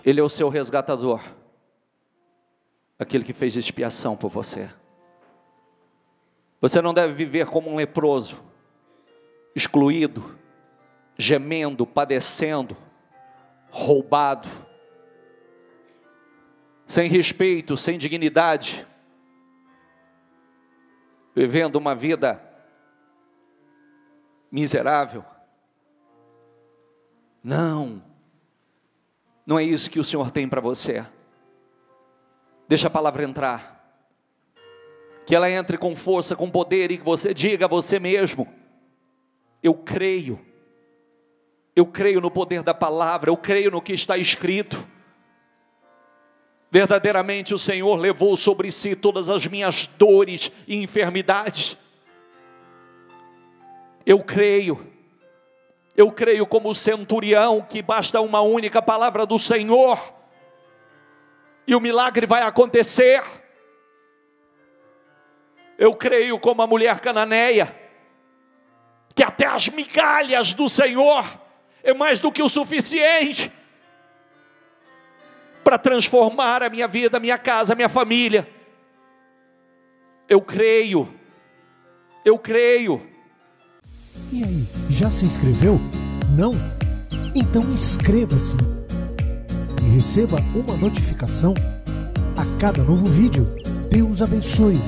Ele é o seu resgatador, aquele que fez expiação por você. Você não deve viver como um leproso, excluído, gemendo, padecendo, roubado, sem respeito, sem dignidade, vivendo uma vida miserável. Não é isso que o Senhor tem para você. Deixa a palavra entrar, que ela entre com força, com poder, e que você diga a você mesmo: eu creio no poder da palavra, eu creio no que está escrito. Verdadeiramente o Senhor levou sobre si todas as minhas dores e enfermidades. Eu creio como o centurião que basta uma única palavra do Senhor e o milagre vai acontecer. Eu creio como a mulher cananeia, que até as migalhas do Senhor é mais do que o suficiente para transformar a minha vida, a minha casa, a minha família. Eu creio. E aí, já se inscreveu? Não? Então inscreva-se e receba uma notificação a cada novo vídeo. Deus abençoe.